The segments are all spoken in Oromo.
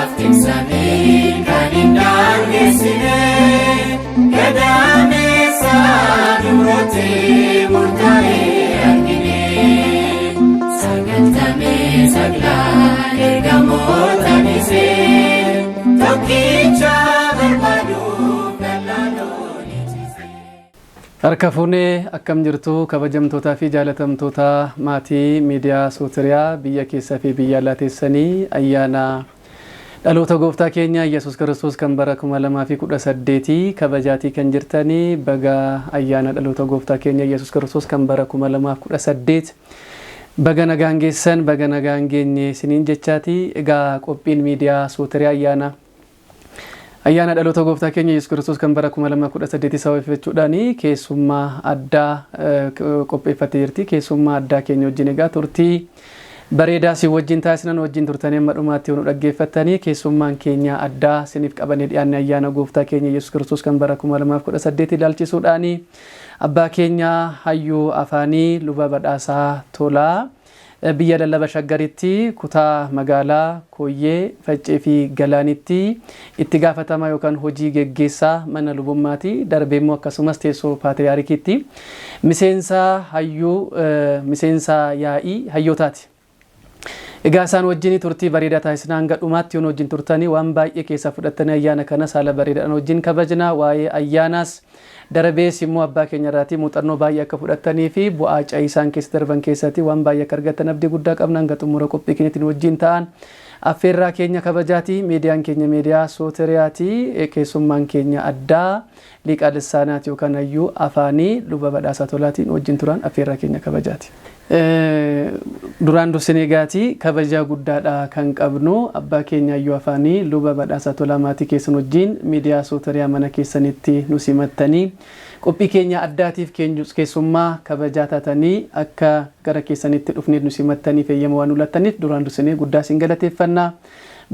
Tiksanii kan hin daangeessine gadaameessaa durootee murtaa'ee argine sagantamee saglaa ergamoota dhiisee tokkicha barbaaduuf dallaaloo dhiisise. Harka fuunee akkam jirtu kabajamtootaa fi jaalatamtoota maatii miidiyaa Sootiriyaa biyya keessaa fi biyya alaa teessanii ayyaana dhaloota gooftaa keenya Yesuus Kiristoos kan bara 2018 kabajaatii kan jirtanii baga ayyaana dhaloota gooftaa keenya Yesuus Kiristoos kan bara 2018 baga nagaan geessan baga nagaan geenye isiniin jechaati. Egaa qophiin miidiyaa Sootiriyaa ayyaana dhaloota gooftaa keenya Yesuus Kiristoos kan bara 2018 sababeeffachuudhaan keessummaa addaa qopheeffatee jirti. Keessummaa addaa keenya wajjin egaa turtii bareedaa si wajjin taasisan wajjin turtanii amma dhumaatti nu dhaggeeffattanii keessummaan keenya addaa siniif qabanii dhiyaanne ayyaana gooftaa keenya Yesuus Kiristoos kan bara 2018 ilaalchisuudhaan abbaa keenya hayyuu afaanii luba badhaasaa Tolaa biyya lallaba shaggaritti kutaa magaalaa Kooyyee Faccee fi Galaanitti itti gaafatamaa yookaan hojii geggeessaa mana lubummaati darbeemmoo akkasumas teessoo paatriyaarikiitti miseensa yaa'ii hayyootaati. Egaa isaan wajjin turtii bareedaa taasisnaa hanga dhumaatti yoon wajjin turtanii waan baay'ee keessaa fudhattanii ayyaana kana haala bareedaadhaan wajjin kabajnaa. Waa'ee ayyaanaas darbees immoo abbaa keenya irraatii muuxannoo baay'ee akka fudhattanii fi bu'aa isaan keessa darban keessatti waan baay'ee akka argattan abdii guddaa qabna. Hanga xumura qophii keenyatti wajjin ta'an affeerraa keenya kabajaati. Miidiyaan keenya miidiyaa Sootiriyaati. Keessummaan keenya addaa liqaa lissaanaati yookaan hayyuu afaanii luba badhaasaa Tolaatiin wajjin turan affeerraa keenya kabajaati. Duraan dursanii egaati kabajaa guddaadha kan qabnu abbaa keenya hayyuu afaanii luba badhaasaa Tolaa maatii keessan wajjin miidiyaa Sootiriyaa mana keessanitti nu simattanii qophii keenya addaatiif keessummaa kabajaa taatanii akka gara keessanitti dhufnee nu simattanii feeyyama waan ulattaniif duraan dursanii guddaa isin galateeffannaa.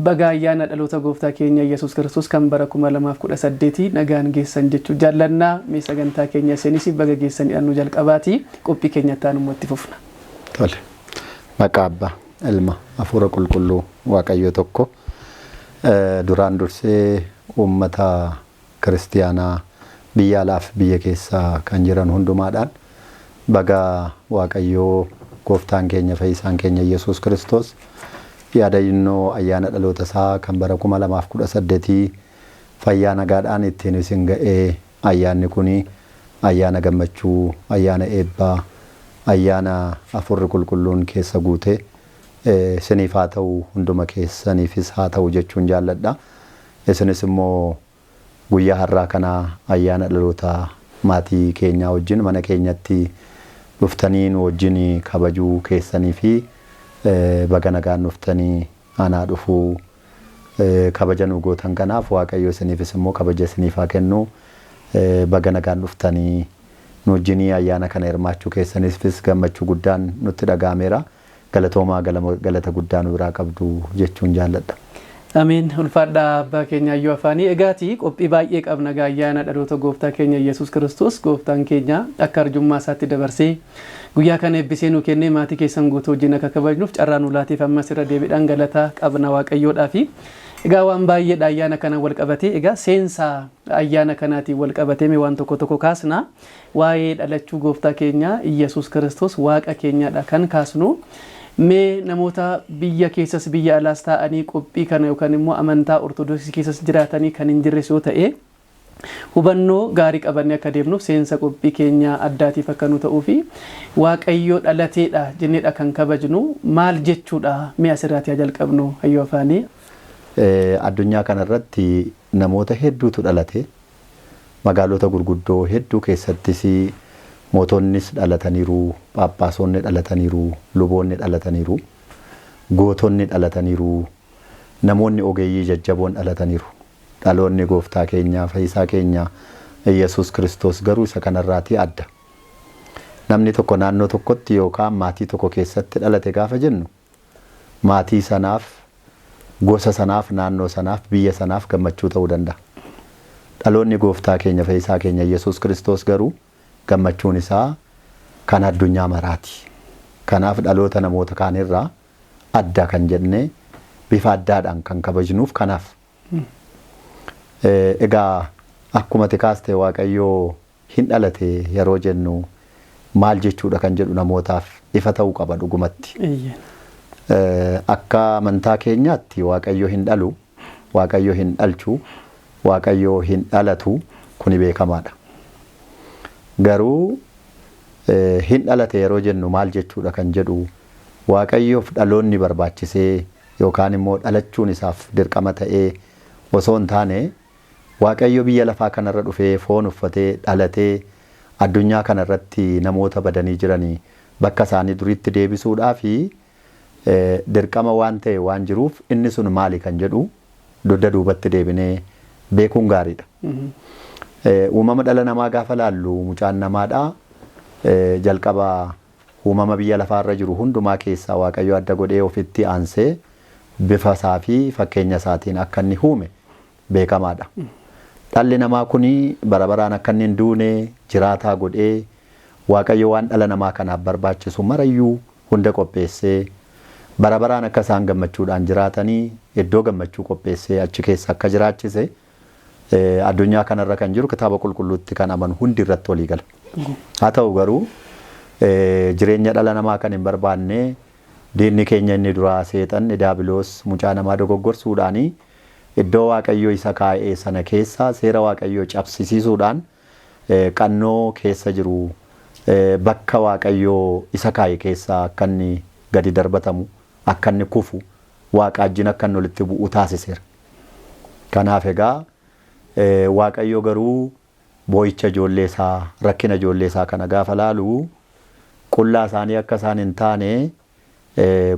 Baga ayyaana dhaloota gooftaa keenya Yesuus Kiristoos kan bara 2018 nagaan geessan jechuu jaallannaa. Mee sagantaa keenya isinis baga geessanii nu jalqabaati qophii keenya taanummoo itti fufna. Tole. Maqaa Abbaa, Ilma, Hafuura Qulqulluu Waaqayyo tokko duraan dursee uummata kiristiyaanaa biyya alaaf biyya keessaa kan jiran hundumaadhaan baga Waaqayyo gooftaan keenya fayyisaan keenya Yesuus Kiristoos yaadannoo ayyaana dhaloota isaa kan bara 2018 fayyaa nagaadhaan ittiin isin ga'ee ayyaanni kuni ayyaana gammachuu, ayyaana eebbaa, ayyaana Hafuurri Qulqulluun keessa guute isiniif haa ta'u hunduma keessaniifis haa ta'u jechuun jaalladha. Isinis immoo guyyaa har'aa kana ayyaana dhaloota maatii keenyaa wajjin mana keenyatti dhuftanii nu wajjin kabajuu keessanii fi baga nagaan dhuftanii anaa dhufuu kabaja nu gootan kanaaf Waaqayyo isiniifis immoo kabaja isiniif haa kennu. Baga nagaan dhuftanii nu wajjin ayyaana kana hirmaachuu keessaniifis gammachuu guddaan nutti dhagaameera. Galatoomaa galata guddaa nu biraa qabdu jechuun jaalladha. Amiin. Ulfaadhaa abbaa keenya hayyuu afaanii. Egaati qophii baay'ee qabna ayyaana dhaloota gooftaa keenya Yesuus Kiristoos gooftaan keenya akka arjummaa isaatti dabarsee guyyaa kana eebbisee nu kennee maatii keessan guutuu wajjin akka kabajnuuf carraa nu laatiif ammas irra deebiidhaan galata qabna Waaqayyoodhaa fi egaa waan baay'eedha ayyaana kana wal qabatee egaa seensa ayyaana kanaatiin wal qabatee waan tokko kaasna. Waa'ee dhalachuu gooftaa keenya Yesuus Kiristoos waaqa keenyaadha kan kaasnu. Mee namoota biyya keessas biyya alaas ta'anii qophii kana yookaan immoo amantaa ortodoksii keessas jiraatanii kan hin jirres yoo ta'e hubannoo gaarii qabannee akka deemnuuf seensa qophii keenya addaatiif akka nu ta'uu fi Waaqayyo dhalateedha jenneedha kan kabajnu maal jechuudha. Mee asirratti haa jalqabnu hayyuu afaanii. Addunyaa kanarratti namoota hedduutu dhalate magaalota gurguddoo hedduu keessattis mootonnis dhalataniiru, phaaphaasonni dhalataniiru, luboonni dhalataniiru, gootonni dhalataniiru, namoonni ogeeyyii jajjaboon dhalataniiru. Dhaloonni gooftaa keenya fayyisaa keenya Yesuus Kiristoos garuu isa kanarraatii adda. Namni tokko naannoo tokkotti yookaan maatii tokko keessatti dhalate gaafa jennu maatii sanaaf, gosa sanaaf, naannoo sanaaf, biyya sanaaf gammachuu ta'uu danda'a. Dhaloonni gooftaa keenya fayyisaa keenya Yesuus Kiristoos garuu gammachuun isaa kan addunyaa maraati. Kanaaf dhaloota namoota kaanirraa adda kan jenne bifa addaadhaan kan kabajnuuf kanaaf. Egaa akkuma tikaaste waaqayyoo hin dhalate yeroo jennu maal jechuudha kan jedhu namootaaf ifa ta'uu qaba dhugumatti. Akka amantaa keenyaatti waaqayyoo hin dhalu, waaqayyoo hin dhalchu, waaqayyoo hin dhalatu kuni beekamaadha. Garuu hin dhalate yeroo jennu maal jechuudha kan jedhu waaqayyoof dhaloonni barbaachisee yookaan immoo dhalachuun isaaf dirqama ta'ee osoo hin taane waaqayyo biyya lafaa kanarra dhufee foon uffatee dhalatee addunyaa kanarratti namoota badanii jiranii bakka isaanii duriitti deebisuudhaa fi dirqama waan ta'e waan jiruuf inni sun maali kan jedhu dugda duubatti deebinee beekuun gaariidha. Uumama dhala namaa gaafa laallu mucaan namaadha. Jalqaba uumama biyya lafaarra jiru hundumaa keessaa waaqayyo adda godhee ofitti aansee bifa isaa fi fakkeenya isaatiin akka inni uume beekamaadha. Dhalli namaa kuni bara baraan akka inni hin duune jiraataa godhee waaqayyo waan dhala namaa kanaaf barbaachisu marayyuu hunda qopheessee bara baraan akka isaan gammachuudhaan jiraatanii iddoo gammachuu qopheessee achi keessa akka jiraachise addunyaa kanarra kan jiru kitaaba qulqulluutti kan amanu hundi irratti walii gala. Haa ta'u garuu jireenya dhala namaa kan hin barbaanne diinni keenya inni duraa seexan diyaabiloos mucaa namaa dogoggorsuudhaanii iddoo waaqayyoo isa kaa'ee sana keessa seera waaqayyoo cabsisiisuudhaan qannoo keessa jiru bakka waaqayyoo isa kaa'e keessa akka inni gadi darbatamu akka inni kufu waaqaajjin akka inni walitti bu'u taasiseera. Kanaaf egaa waaqayyo garuu boo'icha ijoollee isaa rakkina ijoollee isaa kana gaafa laalu qullaa isaanii akka isaan hin taane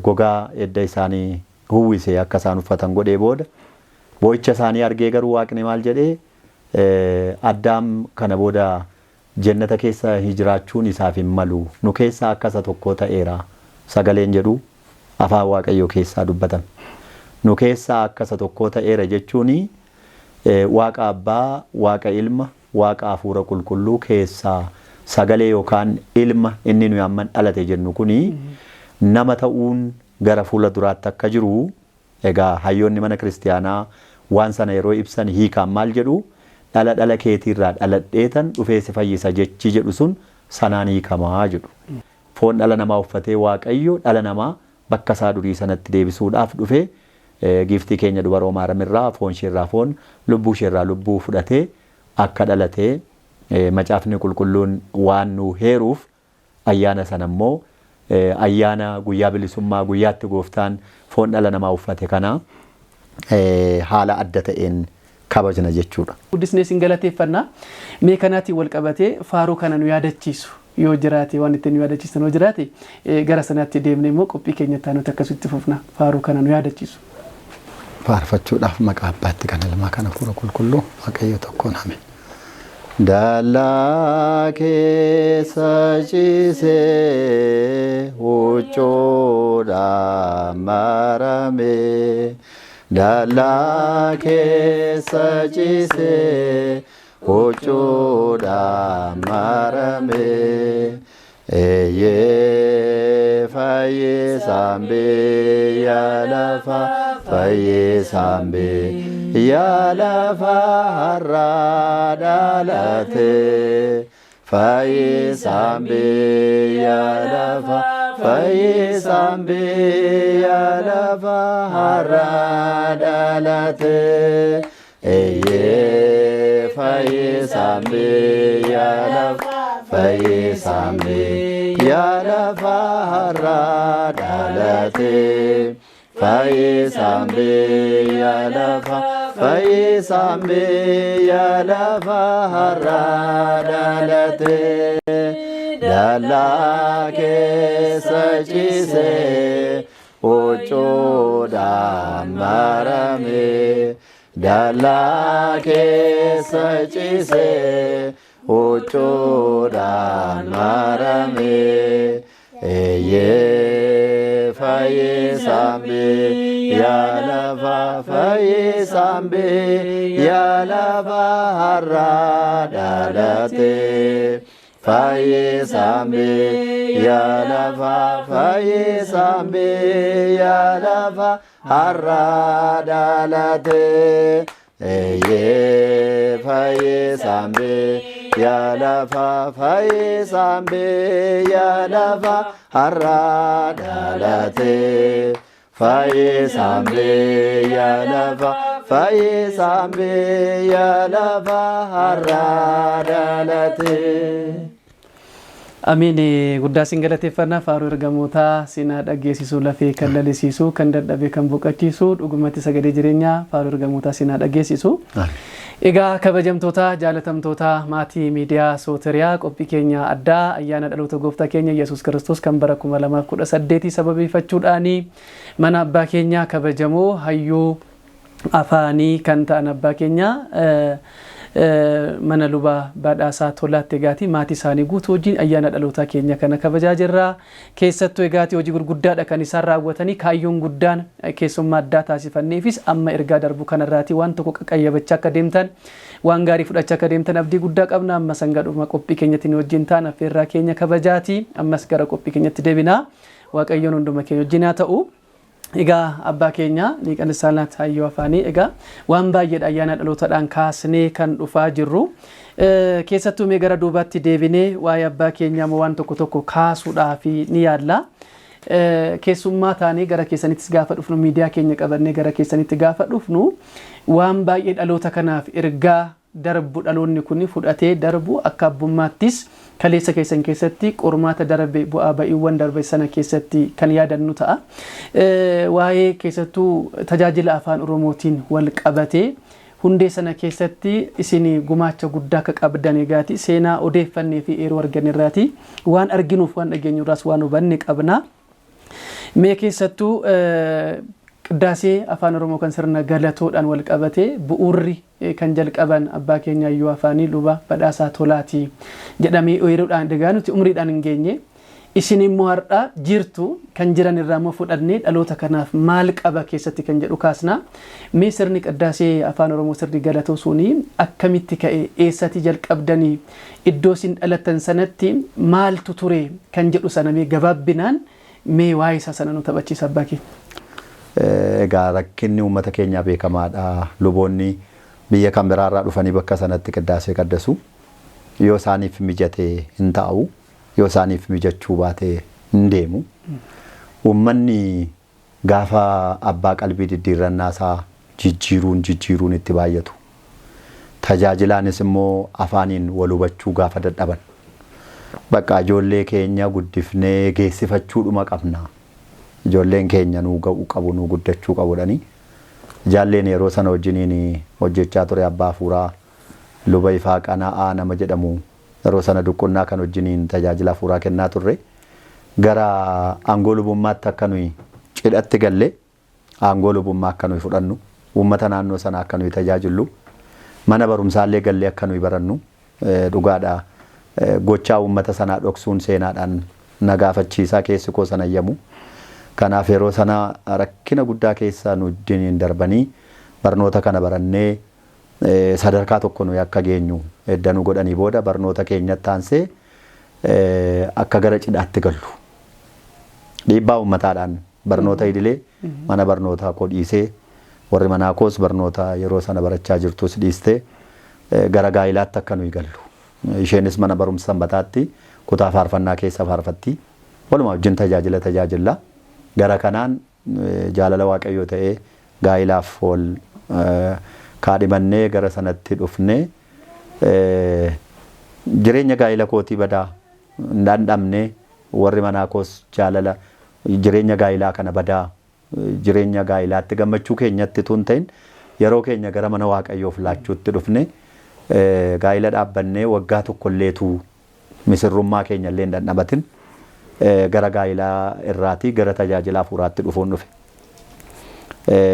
gogaa edda isaanii uwwisee akka isaan uffatan godhee booda boo'icha isaanii argee garuu waaqni maal jedhee Addaam kana booda jannata keessa jiraachuun isaaf hin malu nu keessaa akka isa tokkoo ta'eera sagaleen jedhu afaan waaqayyoo keessaa dubbatan nu keessaa akka isa tokkoo ta'eera jechuuni waaqa abbaa waaqa ilma waaqa hafuura qulqulluu keessaa sagalee yookaan ilma inni nuyi amma dhalate jennu kuni nama ta'uun gara fuula duraatti akka jiru egaa hayyoonni mana kiristiyaanaa waan sana yeroo ibsan hiikaan maal jedhu dhala keetiirraa dhaladheetan dhufee si fayyisa jechi jedhu sun sanaan hiikamaa jedhu. Foon dhala namaa uffatee waaqayyo dhala namaa bakka isaa durii sanatti deebisuudhaaf dhufee giiftii keenya dubaroo maaramirraa foon isheerraa foon lubbuu isheerraa lubbuu fudhatee akka dhalatee macaafni qulqulluun waan nu heeruuf ayyaana sana immoo ayyaana guyyaa bilisummaa guyyaatti gooftaan foon dhala namaa uffate kana haala adda ta'een kabajna jechuudha. Guddisnee sin galateeffannaa mee kanaatiin wal qabatee faaruu kana nu yaadachiisu yoo jiraate waan itti nu yaadachiisan yoo jiraate gara sanaatti deemnee immoo qophii keenya taanutti akkasitti fufna faaruu kana nu yaadachiisu. Faarfachuudhaaf maqaa abbaatti kan ilmaa kana hafuura qulqulluu waaqayyo tokkoon ameen. Dallaa keessa ciisee huccuudhaan maramee dallaa keessa ciisee huccuudhaan maramee eeyyee fayyisaan biyya lafaa fayyisaan biyya lafaa har'aa dhalatee fayyisaan biyya lafaa fayyisaan biyya lafaa har'aa dhalatee eeyyee fayyisaan biyya lafaa fayyisaan biyya lafaa har'aa dhalatee fayyisaan biyya lafaa fayyisaan biyya lafaa har'aa dhalatee dallaa keessa ciisee huccuudhaan maramee dallaa keessa ciisee huccuudhaan maramee eeyyee fayyisaan biyya lafaa fayyisaan biyya lafaa har'aa dhalatee fayyisaan biyya ya lafa fayyisambe ya lafa har'a dhalate eye fayyisambe ya lafa fayyisambe ya lafa har'a dhalate fayyisambe ya lafa fayyisambe ya lafa har'a dhalate. Amiin guddaa sin galateeffannaa faaruu ergamootaa sinaa dhageessisuu lafee kan lalisiisuu kan dadhabee kan boqachiisuu dhugumatti sagalee jireenyaa faaruu ergamootaa sinaa dhageessisu. Egaa kabajamtoota jaalatamtoota maatii miidiyaa Sootiriyaa qophii keenya addaa ayyaana dhaloota gooftaa keenya Yesuus Kiristoos kan bara 2018 sababeeffachuudhaani mana abbaa keenya kabajamoo hayyuu afaanii kan ta'an abbaa keenya mana luba badhaasaa Tolaatti egaati maatii isaanii guutuu wajjin ayyaana dhaloota keenya kana kabajaa jirra. Keessattuu egaati hojii gurguddaadha kan isaan raawwatanii kaayyoon guddaan keessummaa addaa taasifanneefis amma ergaa darbu kanarraati waan tokko qaqqayyabachaa akka deemtan waan gaarii fudhachaa akka deemtan abdii guddaa qabna. Amma sangadhuma qophii keenyatti wajjin ta'an affeerraa keenya kabajaati. Ammas gara qophii keenyatti deebina. Waaqayyoon hunduma keenya wajjin haa ta'u. Egaa abbaa keenya liqaan isaaniitti hayyuu afaanii egaa waan baay'eedha ayyaana dhalootaadhaan kaasnee kan dhufaa jirru. Keessattuu mee gara duubaatti deebinee waa'ee abbaa keenyaa waan tokko tokko kaasuudhaaf ni yaalla. Keessummaa taanee gara keessanittis gaafa dhufnu miidiyaa keenya qabannee gara keessanitti gaafa dhufnu waan baay'ee dhaloota kanaaf ergaa darbu dhaloonni kun fudhatee darbu akka abbummaattis kaleessa keessan keessatti qormaata darbe bu'aa ba'iiwwan darbe sana keessatti kan yaadannu ta'a. Waa'ee keessattuu tajaajila afaan Oromootiin wal qabatee hundee sana keessatti isin gumaacha guddaa akka qabdan egaati seenaa odeeffannee fi eeroo arganirraati waan arginuuf waan dhageenyurraas waan hubanne qabna. Mee keessattuu qiddaasee afaan Oromoo kan sirna galatoodhaan wal qabatee bu'uurri kan jalqaban abbaa keenya hayyuu afaanii luba badhaasaa Tolaati jedhamee yeroodhaan dhagaa nuti umriidhaan hin geenye isin immoo har'a jirtu kan jiran irraa immoo fudhannee dhaloota kanaaf maal qaba keessatti kan jedhu kaasna. Mee sirni qiddaasee afaan Oromoo sirni galatoo suni akkamitti ka'e eessatti jalqabdanii iddoo isin dhalatan sanatti maaltu ture kan jedhu sana mee gabaabbinaan mee waa'ee isaa sana nu taphachiisa abbaa keenya. Egaa rakkinni uummata keenyaa beekamaadha. Luboonni biyya kan biraarraa dhufanii bakka sanatti qiddaasee qaddasu. Yoo isaaniif mijate hin ta'u, yoo isaaniif mijachuu baate hin deemu. Uummanni gaafa abbaa qalbii diddiirrannaa isaa jijjiiruun itti baay'atu. Tajaajilaanis immoo afaaniin wal hubachuu gaafa dadhaban. Bakka ijoollee keenya guddifnee geessifachuudhuma qabna. Ijoolleen keenya nuu ga'uu qabu nuu guddachuu qabudhani. Jaalleen yeroo sana wajjiniin hojjechaa ture abbaa hafuuraa luba ifaa qana'aa nama jedhamu yeroo sana duqqonnaa kan wajjiniin tajaajila hafuuraa kennaa turre. Gara aangoo lubummaatti akka nuyi cidhatti galle aangoo lubummaa akka nuyi fudhannu uummata naannoo sana akka nuyi tajaajilu mana barumsaallee gallee akka nuyi barannu dhugaadha. Gochaa uummata sanaa dhoksuun seenaadhaan nagaafachiisaa keessi koo sana yemmu. Kanaaf yeroo sana rakkina guddaa keessa nu wajjin darbanii barnoota kana barannee sadarkaa tokko nuyi akka geenyu eddanuu godhanii booda barnoota keenyatti aansee akka gara cidhaatti gallu. Dhiibbaa uummataadhaan barnoota idilee mana barnootaa koo dhiisee warri manaa koos barnoota yeroo sana barachaa jirtus dhiistee gara gaa'ilaatti akka nuyi gallu. Isheenis mana barumsa sanbataatti kutaa faarfannaa keessa faarfatti. Walumaa wajjin tajaajila. Gara kanaan jaalala waaqayyoo ta'ee gaa'ilaaf ol kaadhimannee gara sanatti dhufnee jireenya gaa'ila kootii badaa hin dhandhamne warri manaa koos jaalala jireenya gaa'ilaa kana badaa jireenya gaa'ilaatti gammachuu keenyatti tun ta'in yeroo keenya gara mana waaqayyoof laachuutti dhufne gaa'ila dhaabbannee waggaa tokkolleetu misirrummaa keenya illee hin dhandhamatin. Gara gaa'ilaa irraatii gara tajaajila hafuuraatti dhufuun dhufe.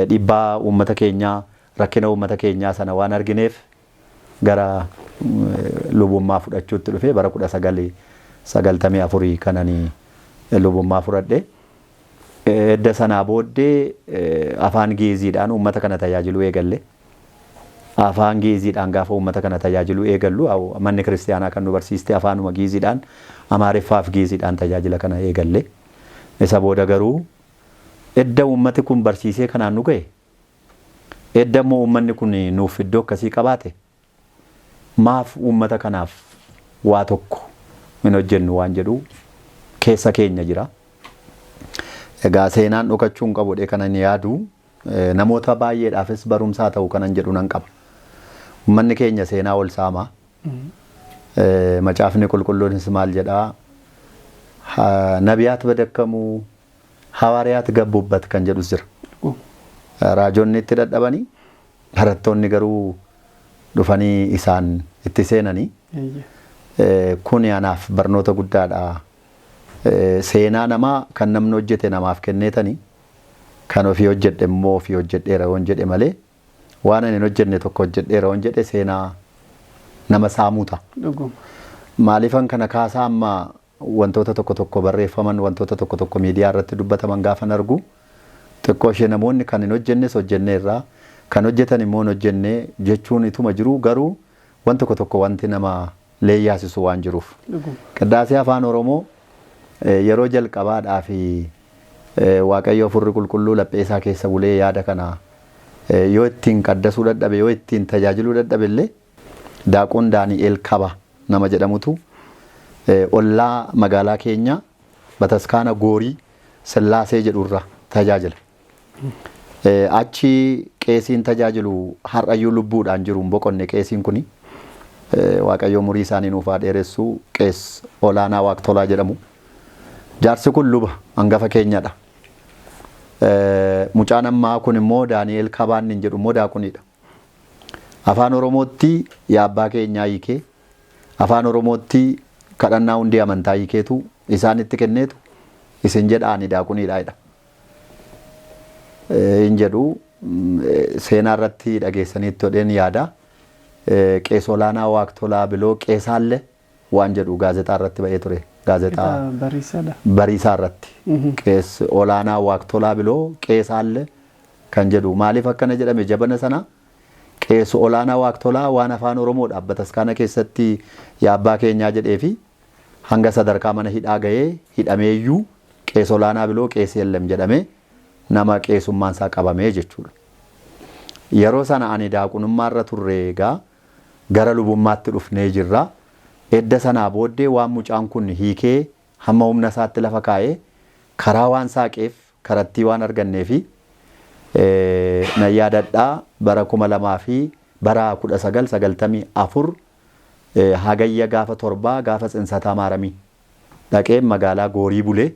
Dhiibbaa uummata keenyaa rakkina uummata keenyaa sana waan argineef gara lubummaa fudhachuutti dhufe bara 1994 kananii lubummaa fudhadhe. Edda sanaa booddee afaan Giiziidhaan uummata kana tajaajiluu eegalle. afaan Giiziidhaan gaafa uummata kana tajaajilu eegallu manni kiristaanaa kan nu barsiiste afaanuma Giiziidhaan Amaariffaaf Giiziidhaan tajaajila kana eegalle. Isa booda garuu edda uummati kun barsiisee kanaan nu ga'e edda immoo uummanni kun nuuf iddoo akkasii qabaate maaf uummata kanaaf waa tokko hin hojjennu waan jedhu keessa keenya jira. Egaa seenaan dhokachuu hin qabu kanan yaadu namoota baay'eedhaafis barumsaa ta'u kanan jedhu nan qaba. Uummanni keenya seenaa ol saamaa. Macaafni qulqulluunis maal jedhaa? Nabiyaat badakkamuu hawaariyaat gabbuubbat kan jedhus jira. Raajonni itti dadhabanii barattoonni garuu dhufanii isaan itti seenanii. Kun anaaf barnoota guddaadha. Seenaa namaa kan namni hojjete namaaf kenneetanii kan ofii hojjedhe immoo ofii hojjedheera waan jedhe malee waan ani hin hojjenne tokko hojjedheera waan jedhe seenaa nama saamuu ta'a. Maaliifan kana kaasaa amma wantoota tokko barreeffaman wantoota tokko miidiyaa irratti dubbataman gaafan argu xiqqoo ishee namoonni kan hin hojjennes hojjenneerraa kan hojjetan immoo hin hojjenne jechuun ituma jiru garuu waan tokko wanti nama leeyyaasisu waan jiruuf. Qiddaasee afaan Oromoo yeroo jalqabaadhaa fi Waaqayyo Hafuurri Qulqulluu laphee isaa keessa bulee yaada kana yoo ittiin qaddasuu dadhabe yoo ittiin tajaajiluu dadhabe illee Daaqoon Daani'eel Kaba nama jedhamutu ollaa magaalaa keenya Bataskaana Goorii Sillaasee jedhurra tajaajila. Achi qeesiin tajaajilu har'ayyuu lubbuudhaan jiru boqonne qeesiin kuni Waaqayyo umurii isaanii nuuf haa dheeressu qees olaanaa Waaqtolaa jedhamu. Jaarsi kun luba hangafa keenyadha. Mucaan ammaa kun immoo Daani'eel Kabaan hin jedhu immoo Daaqoniidha. Afaan Oromootti yaa abbaa keenyaa hiikee afaan Oromootti kadhannaa hundee amantaa hiikeetu isaanitti kenneetu isin jedhaani Daaqoniidha jedha. Hin jedhu seenaa irratti dhageessaniitti hodheen yaada. Qees olaanaa Waaqtolaa biloo qeesaallee waan jedhu gaazexaa irratti ba'ee ture. Gaazexaa Bariisaa irratti qees olaanaa Waaqtolaa biloo qeesaallee kan jedhu maaliif akkana jedhame jabana sana qees olaanaa Waaqtolaa waan afaan Oromoodhaaf Bataskaana keessatti yaa abbaa keenyaa jedhee fi hanga sadarkaa mana hidhaa ga'ee hidhameeyyuu qees olaanaa biloo qees yellem jedhamee nama qeesummaan isaa qabamee jechuudha. Yeroo sana ani daaqonummaa irra turre egaa gara lubummaatti dhufnee jirra. Edda sanaa booddee waan mucaan kun hiikee hamma humna isaatti lafa kaa'ee karaa waan saaqeef karattii waan argannee fi na yaadadhaa bara 2000 fi bara 1994 hagayya gaafa 7 gaafa tsinsataa maaramii dhaqee magaalaa Goorii bulee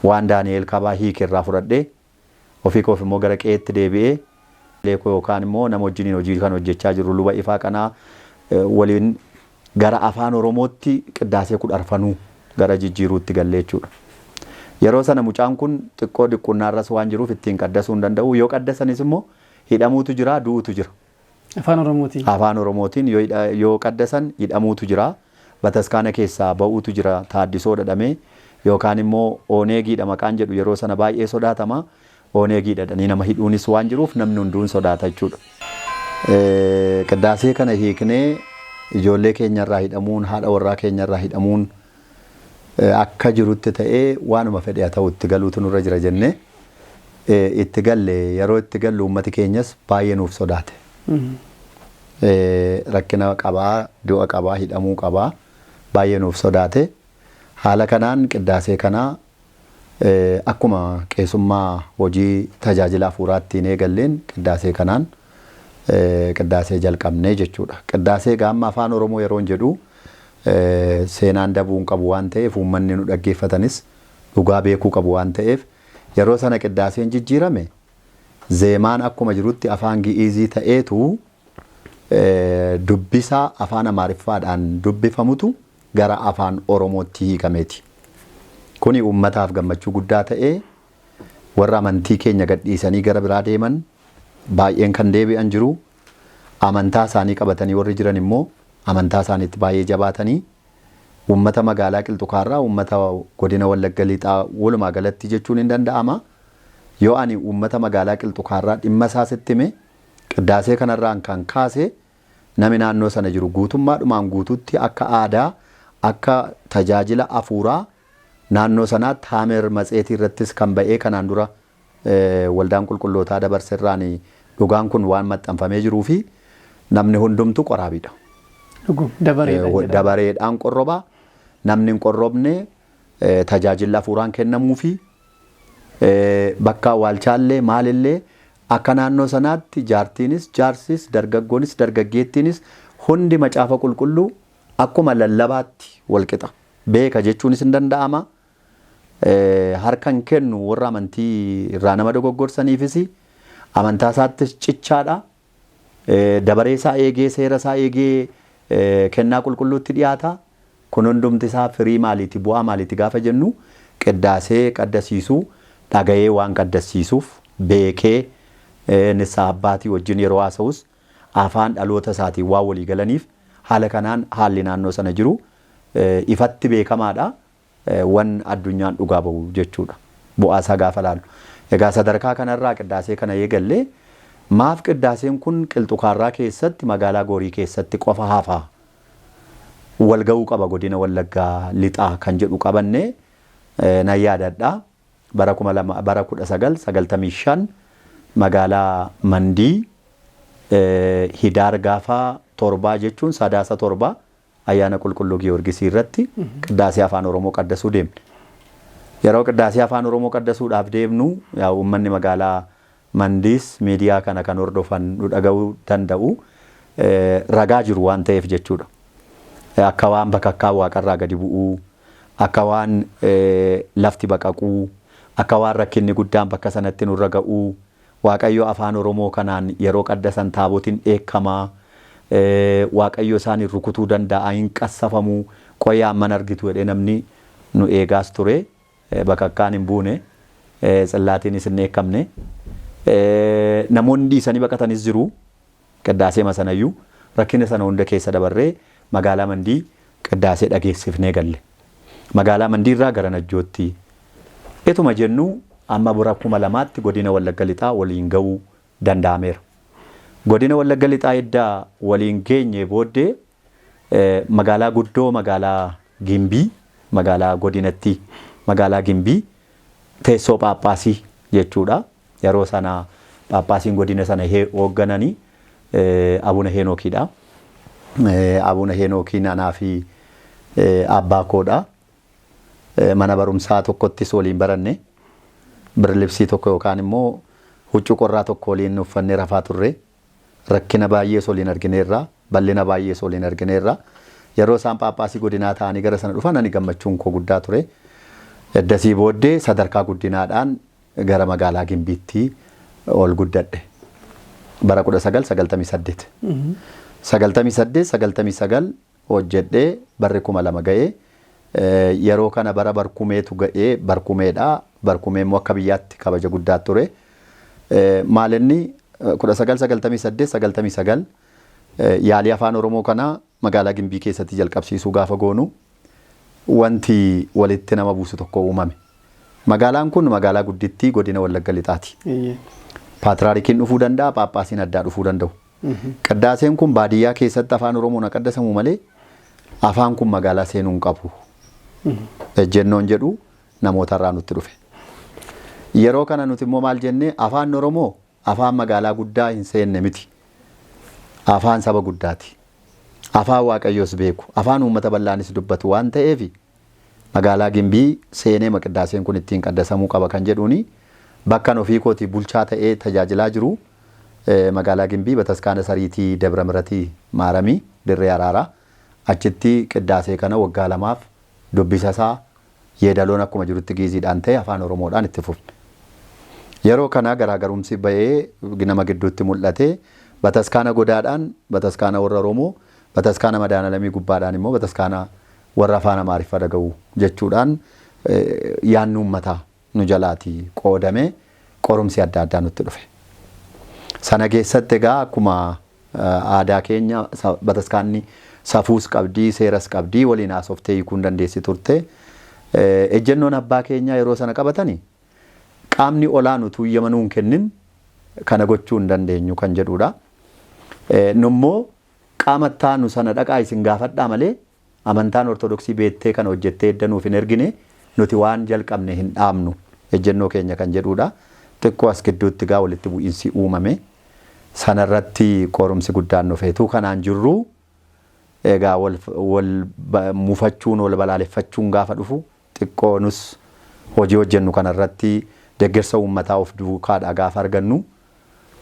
waan Daani'eel Kabaa hiikeerraa fudhadhee ofii koof immoo gara qe'eetti deebi'ee leekoo yookaan immoo nama wajjiniin hojii kan hojjechaa jiru luba ifaa kanaa waliin gara afaan Oromootti qiddaasee 10 gara jijjiiruutti galle jechuudha. Yeroo sana mucaan kun xiqqoo diqqunnaarras waan jiruuf ittiin qaddasuu hin danda'u. Yoo qaddasanis immoo hidhamuutu jira, du'uutu jira. Afaan Oromootiin yoo qaddasan hidhamuutu jira. Bataskaana keessaa ba'uutu jira taaddisoo dhadhamee yookaan immoo Ooneegiidha maqaan jedhu yeroo sana baay'ee sodaatama. Ooneegiidha dhanii nama hidhuunis waan jiruuf namni hunduun sodaata jechuudha. Qiddaasee kana hiiknee ijoollee keenyarraa hidhamuun haadha warraa keenyarraa hidhamuun akka jirutti ta'ee waanuma fedhe ta'u itti galuutu nurra jira jennee itti galle yeroo itti gallu uummati keenyas baay'ee nuuf sodaate. Rakkina qabaa, du'a qabaa, hidhamuu qabaa baay'ee nuuf sodaate. Haala kanaan qiddaasee kanaa akkuma qeesummaa hojii tajaajila hafuuraattiin eegalleen qiddaasee kanaan qiddaasee jalqabnee jechuudha. Qiddaasee gaamma afaan Oromoo yeroo jedhu seenaan dabuun qabu waan ta'eef uummanni nu dhaggeeffatanis dhugaa beekuu qabu waan ta'eef yeroo sana qiddaaseen jijjiirame zeemaan akkuma jirutti afaan Gi'izii ta'eetu dubbisaa afaan Amaariffaadhaan dubbifamutu gara afaan Oromootti hiikameeti. Kuni uummataaf gammachuu guddaa ta'ee warra amantii keenya gadhiisanii gara biraa deeman baay'een kan deebi'an jiru. Amantaa isaanii qabatanii warri jiran immoo amantaa isaaniitti baay'ee jabaatanii uummata magaalaa Qilxukaarraa uummata godina Wallagga Lixaa walumaa galatti jechuun hin danda'ama. Yoo ani uummata magaalaa Qilxukaarraa dhimma isaa sitti hime Qiddaasee kanarraan kan kaase nami naannoo sana jiru guutummaadhumaan guututti akka aadaa akka tajaajila afuuraa naannoo sanaatti Haamer matseetii irrattis kan ba'ee kanaan dura waldaan qulqullootaa dabarserraan dhugaan kun waan maxxanfamee jiruu fi namni hundumtu qoraabiidha. Dabareedhaan qorrobaa namni hin qorrobne tajaajila afuuraan kennamuu fi bakka awwaalchaallee maalillee akka naannoo sanaatti jaartiinis jaarsis dargaggoonis dargaggeettiinis hundi macaafa qulqulluu akkuma lallabaatti walqixa beeka jechuunis hin danda'ama. Harkan kennu warra amantii irraa nama dogoggorsaniifis amantaa isaattis cichaadha. Dabaree isaa eegee seera isaa eegee kennaa qulqulluutti dhiyaata. Kun hundumti isaa firii maaliiti bu'aa maaliiti gaafa jennu qiddaasee qaddasiisuu dhagayee waan qaddasiisuuf beekee nissaa abbaatii wajjin yeroo haasa'us afaan dhaloota isaatiin waan walii galaniif haala kanaan haalli naannoo sana jiru ifatti beekamaadha. Wan addunyaan dhugaa bahu jechuudha. Bu'aa isaa gaafa laallu. Egaa sadarkaa kanarraa qiddaasee kana eegallee maaf qiddaaseen kun Qilxukaarraa keessatti magaalaa Goorii keessatti qofa hafaa walga'uu qaba godina Wallaggaa lixaa kan jedhu qabanne nan yaadadha. Bara 1995 magaalaa Mandii Hidaar gaafa 7 jechuun sadaasa 7 ayyaana qulqulluu Giyoorgisii irratti qiddaasee afaan Oromoo qaddasuu deemne. Yeroo qiddaasee afaan Oromoo qaddasuudhaaf deemnu yaa uummanni magaalaa Mandiis miidiyaa kana kan hordofan dhaga'uu danda'u ragaa jiru waan ta'eef jechuudha. Akka waan bakakkaa waaqarraa gadi bu'uu, akka waan lafti baqaquu, akka waan rakkinni guddaan bakka sanatti nurra ga'uu, Waaqayyo afaan Oromoo kanaan yeroo qaddasan taabotiin dheekkamaa, Waaqayyo isaanii rukutuu danda'a hin qassafamuu, qoyaan man argitu jedhee namni nu eegaas ture. Bakakkaan hin buune, tsillaatiinis hin dheekkamne. Namoonni dhiisanii baqatanis jiru. Qiddaasee masanayyuu rakkina sana hunda keessa dabarree magaalaa Mandii qiddaasee dhageessifnee galle. Magaalaa Mandii irraa gara Najjootti. Ituma jennu amma bara 2000tti godina Wallagga Lixaa waliin ga'uu danda'ameera. Godina Wallagga Lixaa eddaa waliin geenye booddee magaalaa guddoo magaalaa Gimbii magaalaa godinatti magaalaa Gimbii teessoo Phaaphaasii jechuudha. Yeroo sana Phaaphaasiin godina sana hooggananii Abuna Heenookiidha. Abuna Heenookiin anaa fi abbaa koodha. Mana barumsaa tokkottis waliin baranne. Birlibsii tokko yookaan immoo huccuu qorraa tokko waliin uffannee rafaa turre. Rakkina baay'ees waliin argineerra. Bal'ina baay'ees waliin argineerra. Yeroo isaan Phaaphaasii godinaa ta'anii gara sana dhufan ani gammachuun koo guddaa ture. Eddasii booddee sadarkaa guddinaadhaan gara magaalaa Gimbiitti ol guddadhe. Bara 1998. 98-99 hojjedhee barri 2000 ga'ee yeroo kana bara barkumeetu ga'ee barkumeedha. Barkumeen immoo akka biyyaatti kabaja guddaa ture. Maalinni 1998-99 yaalii afaan Oromoo kana magaalaa Gimbii keessatti jalqabsiisuu gaafa goonu wanti walitti nama buusu tokko uumame. Magaalaan kun magaalaa guddittii godina Wallagga Lixaati. Paatraarikiin dhufuu danda'a, Phaaphaasiin addaa dhufuu danda'u. Qiddaaseen kun baadiyyaa keessatti afaan Oromoon qaddasamu malee afaan kun magaalaa seenuu hin qabu. Ejjennoon jedhu namoota irraa nutti dhufe. Yeroo kana nuti immoo maal jennee afaan Oromoo afaan magaalaa guddaa hin seenne miti. Afaan saba guddaati. Afaan Waaqayyoos beeku. Afaan uummata bal'aanis dubbatu waan ta'eef magaalaa Gimbii seenee qiddaaseen kun ittiin qaddasamuu qaba kan jedhuuni bakka ofii kootii bulchaa ta'ee tajaajilaa jiru. Magaalaa Gimbii Bataskaana Sariitii Dabra Miratii Maaramii Dirree Araaraa achitti qiddaasee kana waggaa 2 dubbisa isaa yeedaloon akkuma jirutti giiziidhaan ta'e afaan Oromoodhaan itti fufne. Yeroo kana garaagarumsi ba'ee nama gidduutti mul'ate Bataskaana Godaadhaan Bataskaana warra Oromoo Bataskaana Madaanalamii gubbaadhaan immoo Bataskaana warra afaan Amaariffaa dhaga'u jechuudhaan yaanni uummataa nu jalaati qoodame qorumsi adda addaa nutti dhufe. Sana keessatti egaa akkuma aadaa keenya Bataskaanni safuus qabdii seeras qabdii waliin haasoftee hiikuu dandeessi turte. Ejjennoon abbaa keenyaa yeroo sana qabatanii qaamni olaanu tuuyyama nuun kennin kana gochuu hin dandeenyu kan jedhudha. Nummoo qaamattaa nu sana dhaqaa isin gaafadhaa malee amantaan ortodoksii beettee kan hojjettee eddanuuf hin ergine nuti waan jalqabne hin dhaabnu ejjennoo keenya kan jedhudha. Xiqqoo as gidduutti gaa walitti bu'iinsi uumame sanarratti qorumsi guddaan dhufeetu kanaan jirru egaa wal mufachuun wal balaaleffachuun gaafa dhufu xiqqoo nus hojii hojjennu kanarratti deeggarsa uummataa of duukaadhaa gaafa argannu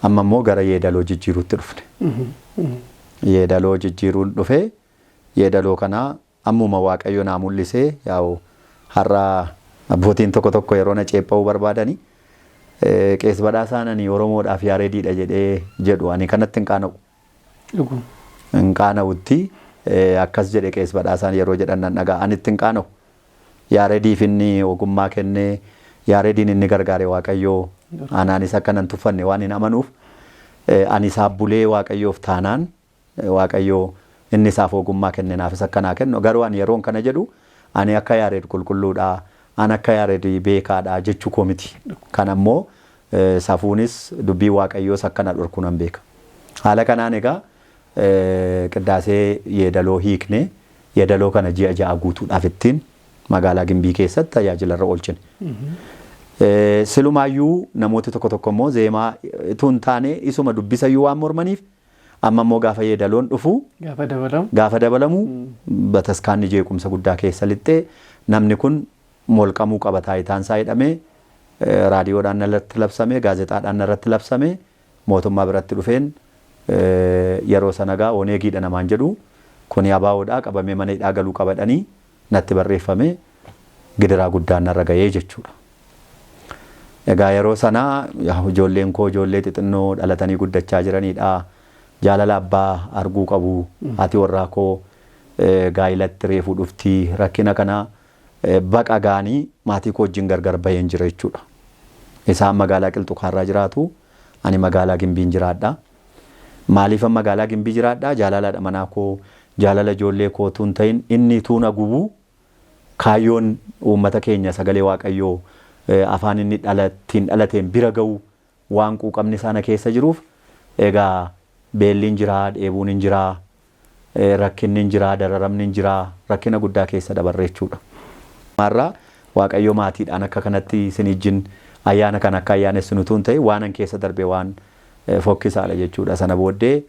amma immoo gara yeedaloo jijjiiruutti dhufne. Yeedaloo jijjiiruun dhufe yeedaloo kana ammuma Waaqayyo naa mul'isee yaa'u har'a abbootiin tokko yeroo na ceepha'uu barbaadanii Qees Badhaasaan ani Oromoodhaaf yaareediidha jedhee jedhu ani kanatti hin qaana'u. Hin qaana'utti akkas jedhe Qees Badhaasaan yeroo jedhan nan dhagaa ani itti hin qaana'u. Yaareediif inni ogummaa kennee yaareediin inni gargaare Waaqayyoo anaanis akka nan tuffanne waan hin amanuuf ani isaaf bulee Waaqayyoof taanaan Waaqayyoo inni isaaf ogummaa kenne naafis akka naa kennu garuu ani yeroon kana jedhu ani akka yaareed qulqulluudhaa an akka yaareed beekaadhaa jechuu koo miti. Kan ammoo safuunis dubbii Waaqayyoos akkana dhorkuu nan beeka. Haala kanaan egaa qiddaasee yeedaloo hiikne yeedaloo kana ji'a ja'a guutuudhaaf ittiin magaalaa Gimbii keessatti tajaajilarra oolchine. Silumaayyuu namooti tokko immoo zeemaa tun taane isuma dubbisayyuu waan mormaniif amma immoo gaafa yeedaloon dhufu gaafa dabalamu bataskaanni jeequmsa guddaa keessa lixxee namni kun molqamuu qaba taayitaan isaa jedhamee raadiyoodhaan irratti labsame gaazexaadhaan irratti labsame mootummaa biratti dhufeen yeroo sana gaa oneegiidha namaan jedhu kun abaawoodhaa qabamee mana hidhaa galuu qabadhanii natti barreeffame gidiraa guddaan narra ga'ee jechuudha. Egaa yeroo sana ijoolleen koo ijoollee xixinnoo dhalatanii guddachaa jiranidha. Jaalala abbaa arguu qabu haati warraa koo gaa'ilatti reefuu dhuftii rakkina kana baqa gaanii maatii koo wajjin gargar baheen jira jechuudha. Isaan magaalaa Qilxukaarraa jiraatu ani magaalaa Gimbiin jiraadha. Maaliif magaalaa Gimbii jiraadha? Jaalala manaa koo jaalala ijoollee kootuun ta'in inni tuuna gubuu kaayyoon uummata keenya sagalee Waaqayyoo afaan inni dhalateen bira ga'u waan quuqamni sana keessa jiruuf egaa beelliin jiraa dheebuun hin jiraa rakkinni hin jiraa dararamni hin jiraa rakkina guddaa keessa dabarre jechuudha. Marraa Waaqayyo maatiidhaan akka kanatti isin ijjin ayyaana kan akka ayyaanessinu tuun ta'e waan an keessa darbe waan fokkisaadha jechuudha. Sana booddee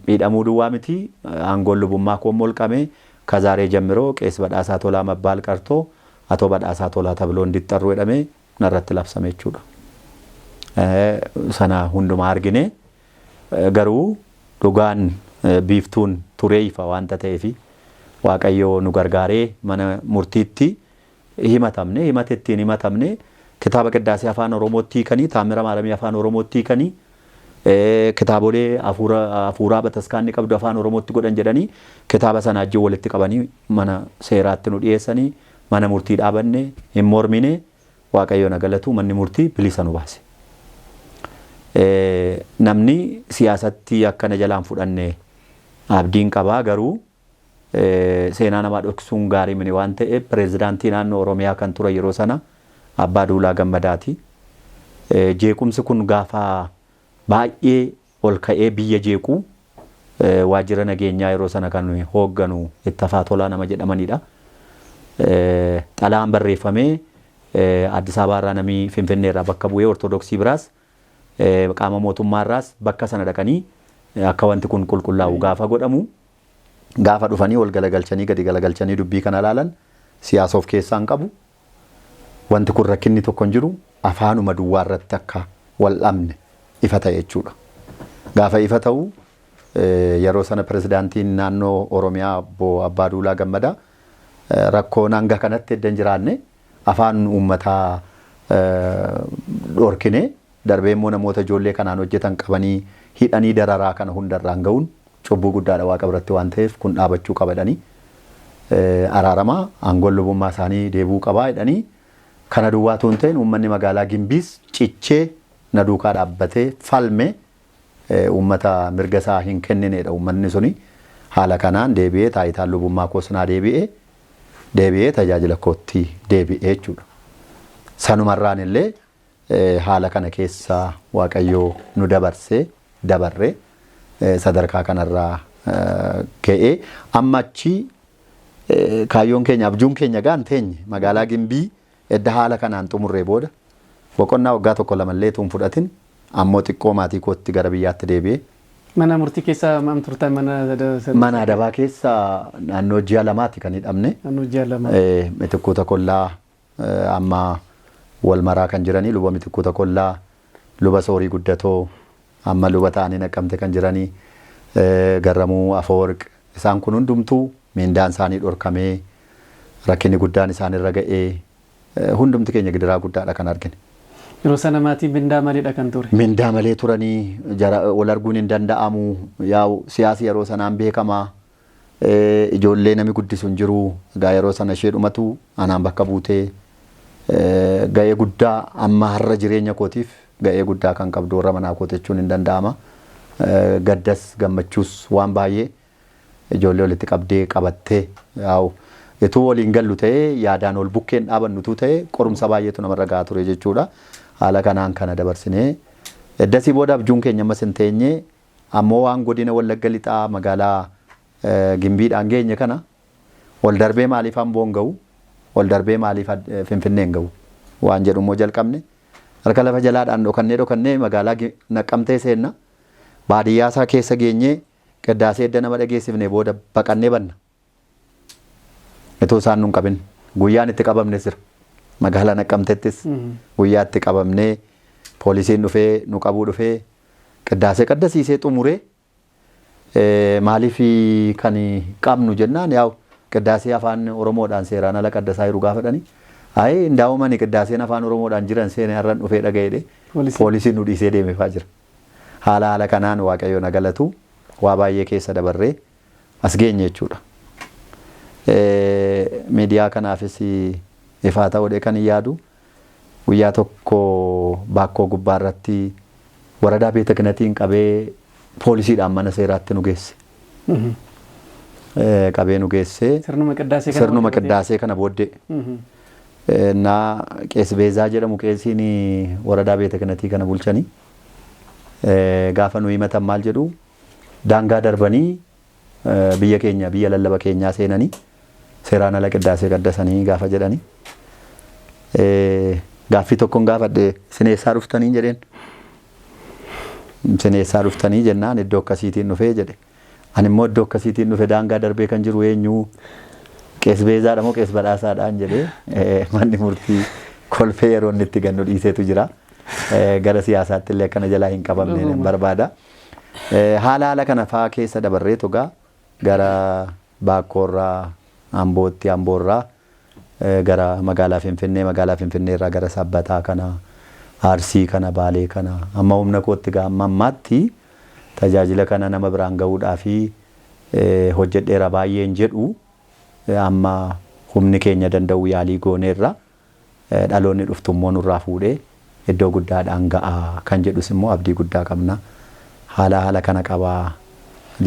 hidhamuu duwwaa miti aangoon lubummaa koo molqame ከዛሬ ጀምሮ ቄስ በዳሳ ቶላ መባል ቀርቶ አቶ በዳሳ ቶላ ተብሎ እንዲጠሩ የደሜ ነረት ለብሰመቹዳ ሰና ሁንዱማ አርግኔ ገሩ ዱጋን ቢፍቱን ቱሬይፋ ዋንተ ተይፊ ዋቀዮ ኑገርጋሬ መነ ሙርቲቲ ሂመተምኔ ሂመተቲን ሂመተምኔ ክታበ ቅዳሴ አፋን ኦሮሞቲ ከኒ ታምረ ማረሚ አፋን ኦሮሞቲ ከኒ kitaabolee afuuraa bataskaanni qabdu afaan oromootti godhan jedhanii kitaaba sana ajjii walitti qabanii mana seeraatti nu dhiyeessanii mana murtii dhaabanne hin mormine Waaqayyoon galatu manni murtii bilisa nu baase. Namni siyaasatti akkana jalaan fudhanne abdiin qabaa garuu seenaa namaa dhoksuun gaarii mini waan ta'eef pireezidaantii naannoo Oromiyaa kan ture yeroo sana Abbaa Duulaa Gammadaati. Jeequmsi kun gaafa baay'ee ol ka'ee biyya jeequu waajjira nageenyaa yeroo sana kan hoogganu Ittafaa Tolaa nama jedhamanidha. Xalaan barreeffamee Addis Ababaarraa namni Finfinneerraa bakka bu'ee Ortodoksii biraas qaama mootummaarraas bakka sana dhaqanii akka wanti kun qulqullaa'u gaafa godhamu gaafa dhufanii ol galagalchanii gadi galagalchanii dubbii kana ilaalan siyaasa of keessaa hin qabu. Wanti kun rakkinni tokko hin jiru afaanuma duwwaa irratti akka wal dhabne ifa ta'e jechuudha. Gaafa ifa ta'u yeroo sana pireezidaantiin naannoo Oromiyaa Abbaa Duulaa Gammadaa rakkoon hanga kanatti eddan jiraanne afaan uummataa dhorkine darbee immoo namoota ijoollee kanaan hojjetan qabanii hidhanii dararaa kana hundarraan ga'uun cubbuu guddaadha Waaqa biratti waan ta'eef kun dhaabachuu qabadhanii araaramaa aangoon lubummaa isaanii deebuu qabaa jedhanii kana duwwaatu hin ta'in uummanni magaalaa Gimbiis cichee na duukaa dhaabbatee falme uummata mirga isaa hin kennineedha uummanni suni haala kanaan deebi'ee taayitaan lubummaa koos naa deebi'ee tajaajila kootti deebi'ee jechuudha. Sanumarraan illee haala kana keessa Waaqayyoo nu dabarre sadarkaa kanarraa ka'ee ammachi kaayyoon keenya abjuun keenya gaan teenye magaalaa Gimbii edda haala kanaan xumurree booda boqonnaa waggaa tokko lamallee tuun fudhatin ammoo xiqqoo maatii kootti gara biyyaatti deebi'ee. Mana murtii keessa maam turtan mana adabaa keessa naannoo ji'a lamaatti kan hidhamne. Naannoo ji'a lamaa. Mitikkuuta kollaa amma wal maraa kan jiranii luba mitikkuuta kollaa luba soorii guddatoo amma luba ta'anii Naqqamte kan jiranii Garramuu Afoorq isaan kun hundumtuu mindaan isaanii dhorkamee rakkinni guddaan isaanirra ga'ee hundumti keenya gidiraa guddaadha kan argine. Yeroo sana maatiin mindaa maleedha kan ture. Mindaa malee turanii wal arguun hin danda'amu yaa'u siyaasi yeroo sanaan beekamaa ijoollee nami guddisu hin jiru egaa yeroo sana ishee dhumatu anaan bakka buutee ga'ee guddaa amma har'a jireenya kootiif ga'ee guddaa kan qabdu warra manaa koo jechuun hin danda'ama. Gaddas gammachuus waan baay'ee ijoollee walitti qabdee qabattee yaa'u etuu waliin gallu ta'ee yaadaan ol bukkeen dhaabannutu ta'ee qorumsa baay'eetu namarra gahaa ture jechuudha. Haala kanaan kana dabarsinee eddasii booda abjuun keenya ammas hin teenye ammoo waan godina Wallagga Lixaa magaalaa Gimbiidhaan geenye kana ol darbee maaliif Amboon ga'u ol darbee maaliif Finfinneen ga'u waan jedhu immoo jalqabne harka lafa jalaadhaan dhokannee magaalaa Naqqamtee seenna baadiyyaa isaa keessa geenyee qiddaasee edda nama dhageessifne booda baqannee banna. Itoo isaan nun qabin guyyaan itti qabamne jira. Magaalaa Naqqamteettis guyyaa itti qabamnee poolisiin dhufee nu qabuu dhufee qiddaasee qaddasiisee xumuree maaliif kan qabnu jennaan yaa'u qiddaasee afaan Oromoodhaan seeraan ala qaddasaa jiru gaafadhanii ayi ndaa'umani qiddaaseen afaan Oromoodhaan jiran seenee har'an dhufee dhaga'eedhe poolisiin nu dhiisee deemefaa jira. Haala kanaan Waaqayyo na galatu waa baay'ee keessa dabarree as geenye jechuudha. Miidiyaa kanaafis ifaa ta'uudhe kan yaadu guyyaa tokko Baakkoo gubbaa irratti waradaa beeta kinatiin qabee poolisiidhaan mana seeraatti nu geesse. Qabee nu geesse sirnuma qiddaasee kana booddee naa Qees Beezaa jedhamu qeesiin waradaa beeta kinatii kana bulchanii gaafa nu himatan maal jedhu daangaa darbanii biyya keenya biyya lallaba keenyaa seenanii seeraan ala qiddaasee qaddasanii gaafa jedhanii gaaffii tokkoon gaafadhe sineessaa dhuftanii jedheen sineessaa dhuftanii jennaan iddoo akkasiitiin dhufee jedhe ani immoo iddoo akkasiitiin dhufe daangaa darbee kan jiru eenyu Qees Beezaadha moo Qees Badhaasaadhaan jedhee manni murtii kolfee yeroo inni itti gannu dhiiseetu jira. Gara siyaasaatti illee akkana jalaa hin qabamne barbaada. Haala kana faa keessa dabarree togaa gara Baakkoorraa Ambootti Amboorraa gara magaalaa Finfinnee irraa gara Sabbataa kana Arsii kana Baalee kana amma humna kootti gaa amma ammaatti tajaajila kana nama biraan ga'uudhaa fi hojjedheera baay'een jedhu amma humni keenya danda'u yaalii gooneerra dhaloonni dhuftummoo nurraa fuudhee iddoo guddaadhaan ga'a kan jedhus immoo abdii guddaa qabna. Haala kana qabaa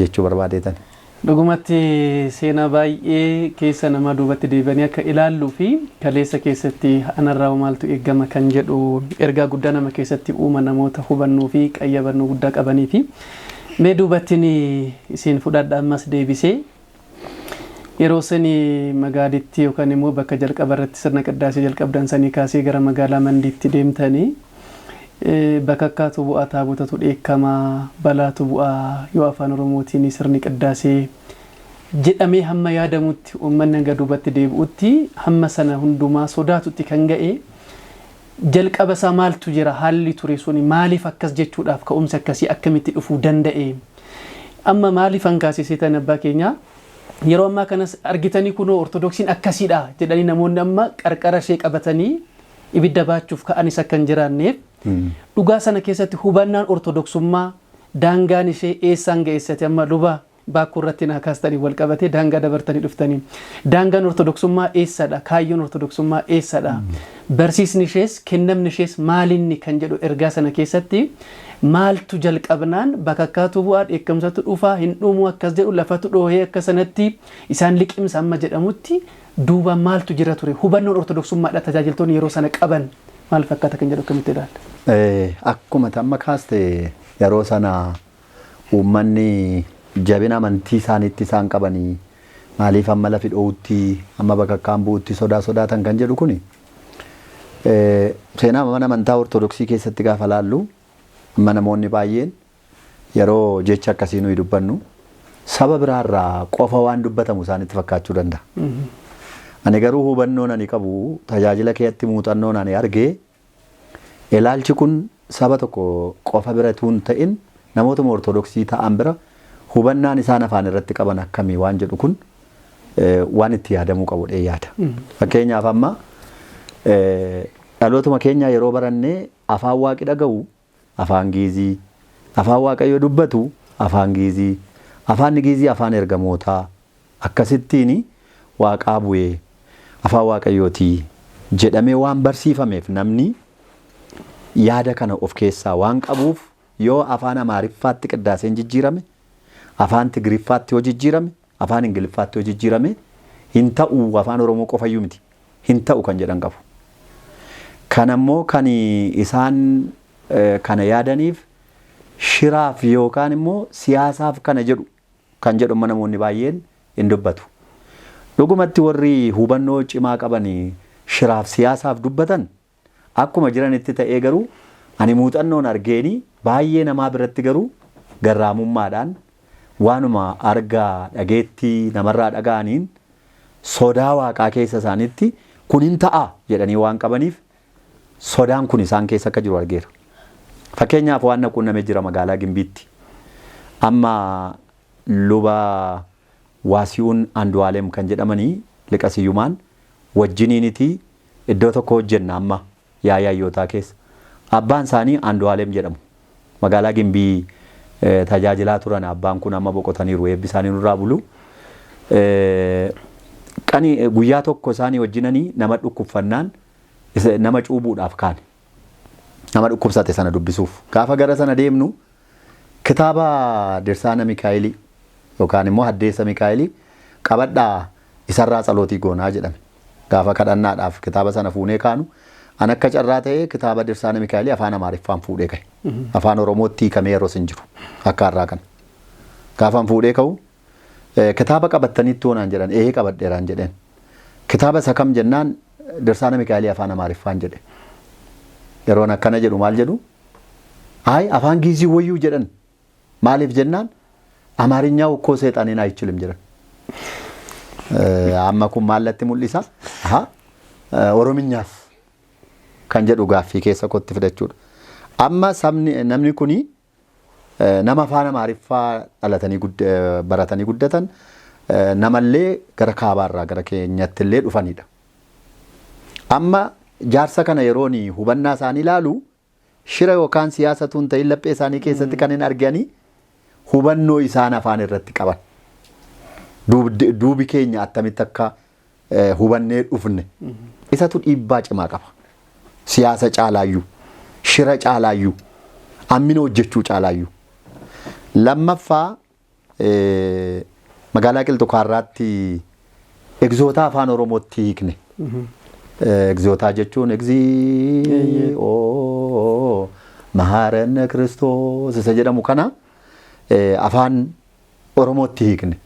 jechuu barbaadeetan. Dhugumatti seenaa baay'ee keessa nama duubatti deebi'anii akka ilaalluu fi kaleessa keessatti anarraa maaltu eegama kan jedhu ergaa guddaa nama keessatti uuma namoota hubannoo fi qayyabannoo guddaa qabanii fi mee duubattiin isin fudhadha ammas deebisee yeroo sani magaalitti yookaan immoo bakka jalqaba irratti sirna qiddaasee jalqabdan sanii kaasee gara magaalaa Mandiitti deemtanii bakka akkaatu bu'aa taabotatu dheekkamaa balaatu bu'aa yoo afaan Oromootiin sirni qiddaasee jedhamee hamma yaadamutti uummanni hanga duubatti deebi'utti hamma sana hundumaa sodaatutti kan ga'e jalqaba isaa maaltu jira haalli ture suni maaliif akkas jechuudhaaf ka'umsi akkasii akkamitti dhufuu danda'e amma maaliif hankaasisee tan abbaa keenya yeroo ammaa kanas argitanii kunoo ortodoksiin akkasiidha jedhanii namoonni amma qarqara ishee qabatanii ibidda baachuuf ka'anis akka hin jiraanneef dhugaa sana keessatti hubannaan ortodoksummaa daangaan ishee eessaan ga'eessate amma luba Baakkoo irratti na kaastanii wal qabatee daangaa dabartanii dhuftanii daangaan ortodoksummaa eessadha kaayyoon ortodoksummaa eessadha barsiisni ishees kennamni ishees maalinni kan jedhu ergaa sana keessatti maaltu jalqabnaan bakka akkaatu bu'aa dheekkamsatu dhufaa hin dhumu akkas jedhu lafatu dhoohee akka sanatti isaan liqimsa amma jedhamutti duuba maaltu jira ture hubannoon ortodoksummaadha tajaajiltoonni yeroo sana qaban maal fakkaata kan jedhu akkamitti ilaalla? Akkuma amma kaaste yeroo sana uummanni jabina amantii isaaniitti isaan qabanii maaliif amma lafi dho'utti amma bakka akkaan bu'utti sodaatan kan jedhu kuni seenaa mana amantaa ortodoksii keessatti gaafa laallu amma namoonni baay'een yeroo jecha akkasii nuyi dubbannu saba biraarraa qofa waan dubbatamu isaanitti fakkaachuu danda'a. Ani garuu hubannoon ani qabu tajaajila keetti muuxannoon ani argee ilaalchi kun saba tokko qofa biratu hin ta'in namoota ortodoksii ta'an bira hubannaan isaan afaan irratti qaban akkamii waan jedhu kun waan itti yaadamuu qabu dhee yaada. Fakkeenyaaf amma dhalootuma keenya yeroo barannee afaan waaqi dhaga'u afaan giizii, afaan waaqayyo dubbatu afaan giizii, afaan giizii afaan ergamootaa akkasittiin waaqaa bu'ee afaan waaqayyootii jedhamee waan barsiifameef namni yaada kana of keessaa waan qabuuf yoo afaan amaariffaatti qiddaaseen jijjiirame afaan tigiriffaatti yoo jijjiirame afaan ingiliffaatti yoo jijjiirame hin ta'u afaan oromoo qofayyuu miti hin ta'u kan jedhan qabu. Kanammoo kan isaan kana yaadaniif shiraaf yookaan immoo siyaasaaf kana jedhu kan jedhu namoonni baay'een hin dubbatu. Dhugumatti warri hubannoo cimaa qabanii shiraaf siyaasaaf dubbatan akkuma jiranitti ta'ee garuu ani muuxannoon argeeni baay'ee namaa biratti garuu garraamummaadhaan waanuma argaa dhageetti namarraa dhaga'aniin sodaa waaqaa keessa isaanitti kun hin ta'a jedhanii waan qabaniif sodaan kun isaan keessa akka jiru argeera. Fakkeenyaaf waan naquunnamee jira magaalaa Gimbiitti. Amma luba Waasiyuun Andu'aalem kan jedhamanii liqasiyyumaan wajjiniiniti iddoo tokko hojjenna amma yaayyayyootaa keessa. Abbaan isaanii Andu'aalem jedhamu. Magaalaa Gimbii tajaajilaa turan abbaan kun amma boqotaniiru eebbi isaanii nurraa bulu. Guyyaa tokko isaanii wajjinanii nama dhukkubfannaan nama cuubuudhaaf kaane. Nama dhukkubsate sana dubbisuuf. Gaafa gara sana deemnu kitaaba Dirsaana Mikaa'elii yookaan immoo Haddeessa Mikaa'elii qabadhaa isarraa tsalootii goonaa jedhame. Gaafa kadhannaadhaaf kitaaba sana fuunee kaanu an akka carraa ta'ee kitaaba Dirsaana Mikaa'elii afaan Amaariffaan fuudhee ka'e. Afaan Oromootti hiikamee yeroo sin jiru akka har'aa kana. Gaafan fuudhee ka'u kitaaba qabattaniitti hoonaan jedhan qabadheeraan jedheen. Kitaaba isa kam jennaan Dirsaana Mikaa'elii afaan Amaariffaan jedhe. Yeroon akkana jedhu maal jedhu? Afaan giizii wayyuu jedhan. Maaliif jennaan? Amaarinyaa ukkoo seexaniin ayichilim jedhan. Amma kun maallatti mul'isa? Orominyaas kan jedhu gaaffii keessa kootti fidachuudha. Amma namni kuni nama afaan Amaariffaa dhalatanii baratanii guddatan namallee gara kaabaarraa gara keenyatti illee dhufanidha. Amma jaarsa kana yeroon hubannaa isaanii ilaalu shira yookaan siyaasa tun ta'in laphee isaanii keessatti kan hin arganii hubannoo isaan afaan irratti qaban. Duubi keenya attamitti akka hubannee dhufne isatu dhiibbaa cimaa qaba. Siyaasa caalaayyuu, shira caalaayyuu, hammina hojjechuu caalaayyuu. Lammaffaa magaalaa Qilxukaarraatti egzoota afaan Oromootti hiikne. Egzootaa jechuun egzii'oo mahaarana Kiristoos isa jedhamu kana afaan Oromootti hiikne.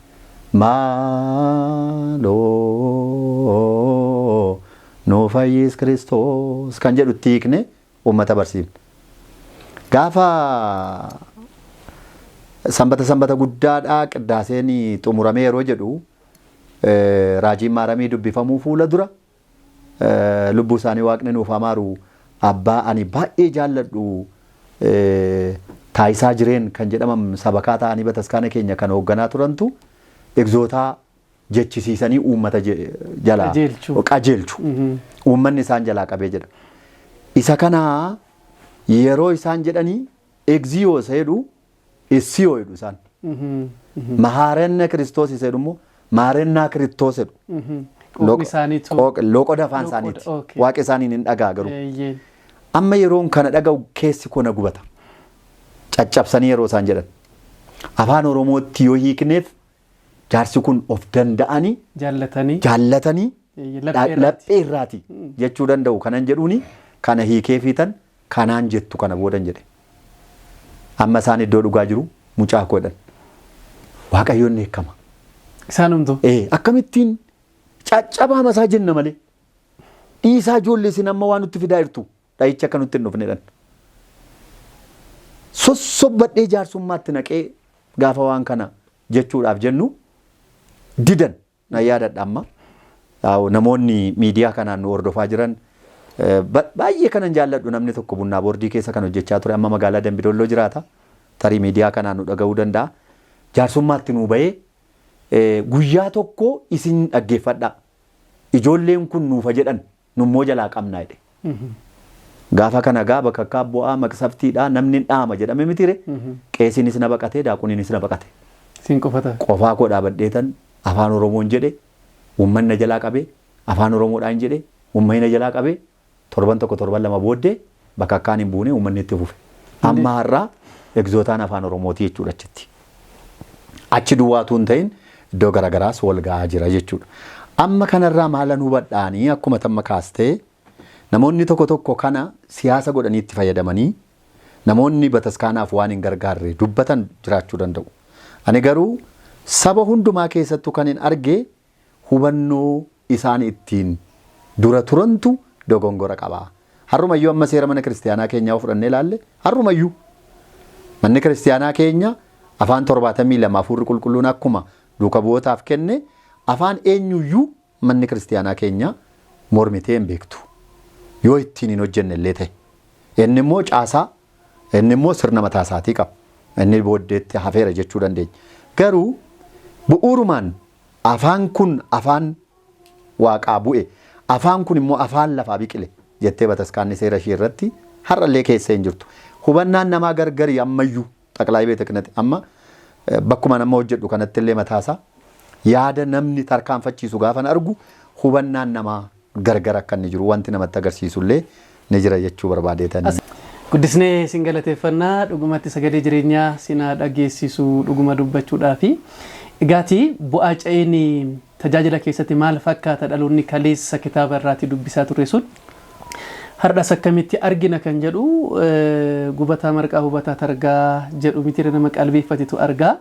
Maaloo nuu fayyis Kiristoos kan jedhutti hiikne uummata barsiifne. Gaafa sanbata guddaadhaa qiddaaseen xumuramee yeroo jedhu raajiin maaramii dubbifamuu fuula dura lubbuu isaanii waaqni nuuf amaaru abbaa ani baay'ee jaalladhu taayisaa jireen kan jedhaman sabakaa ta'anii bataskaana keenya kan hoogganaa turantu egzootaa jechisiisanii uummata jalaa qajeelchu. Uummanni isaan jalaa qabee jedha. Isa kana yeroo isaan jedhanii egziyoo isa jedhu essiyoo jedhu isaan. Mahaarenna Kiristoos isa jedhu immoo maarennaa Kiristoos jedhu. Loqoda afaan isaaniiti. Waaqa isaaniin hin dhagaa garuu. Amma yeroon kana dhaga'u keessi koo na gubata. Caccabsanii yeroo isaan jedhan. Afaan Oromootti yoo hiikneef jaarsi kun of danda'anii jaallatanii laphee irraati jechuu danda'u kanan jedhuuni kana hiikee fiitan kanaan jettu kana boodan jedhe. Amma isaan iddoo dhugaa jiru mucaa godhan. Waaqayyoon eekama. Isaanumtu. Akkamittiin caccabaa masaa jenna malee. Dhiisaa ijoollee isin amma waan nutti fidaa jirtu dhahicha akka nutti hin dhufnedhan. Sossobbadhee jaarsummaatti naqee gaafa waan kana jechuudhaaf jennu didan na yaadadha amma. Namoonni miidiyaa kanaan nu hordofaa jiran baay'ee kanan jaalladhu namni tokko bunnaa boordii keessa kan hojjechaa ture amma magaalaa Dambidolloo jiraata. Tarii miidiyaa kanaan nu dhaga'uu danda'a. Jaarsummaatti nu bahee guyyaa tokko isin dhaggeeffadha. Ijoolleen kun nuufa jedhan nummoo jalaa qabnaa jedhe. Gaafa kana gaaba kakkaa bu'aa maqsabtiidha namni dhaama jedhame mitire qeesinis na baqate daaquninis na baqate. Siin qofata. Qofaa koo dhaabadheetan afaan Oromoon jedhe uummanni na jalaa qabee afaan Oromoodhaan jedhe uummanni na jalaa qabee torban tokko torban lama booddee bakka akkaan hin buune uummanni itti fufe. Amma har'aa egzootaan afaan Oromooti jechuudha achitti. Achi duwwaatu hin ta'in iddoo garagaraas wal ga'aa jira jechuudha. Amma kanarraa maalan hubadhaanii akkuma tamma kaastee namoonni tokko tokko kana siyaasa godhanii itti fayyadamanii namoonni bataskaanaaf waan hin gargaarre dubbatan jiraachuu danda'u. Ani garuu saba hundumaa keessattuu kan hin arge hubannoo isaan ittiin dura turantu dogongora qaba. Harrumayyuu amma seera mana kiristaanaa keenyaa fudhannee ilaalle harrumayyuu manni kiristaanaa keenya afaan 72 hafuurri qulqulluun akkuma duuka bu'ootaaf kenne afaan eenyuyyuu manni kiristaanaa keenya mormitee hin beektu. Yoo ittiin hin hojjenne illee ta'e. Inni immoo caasaa, inni immoo sirna mataa isaatii qaba. Inni booddeetti hafeera jechuu dandeenya. Garuu bu'uurumaan afaan kun afaan waaqaa bu'e, afaan kun immoo afaan lafaa biqile jettee bataskaanni seera ishee irratti har'allee keessa hin jirtu. Hubannaan namaa gargari ammayyuu xaqlaayii beeta kanatti amma bakkuma nama hojjedhu kanatti illee mataasaa yaada namni tarkaanfachiisu gaafan argu hubannaan namaa gargar akka inni jiru wanti namatti agarsiisullee ni jira jechuu barbaadeetanii. Guddisnee sin galateeffannaa dhugumatti sagalee jireenyaa sinaa dhageessisu dhuguma dubbachuudhaafi egaati bu'aa ca'een tajaajila keessatti maal fakkaata dhaloonni kaleessa kitaaba irraati dubbisaa ture sun har'as akkamitti argina kan jedhu gubataa marqaa hubataa targaa jedhu mitira nama qalbeeffatitu argaa.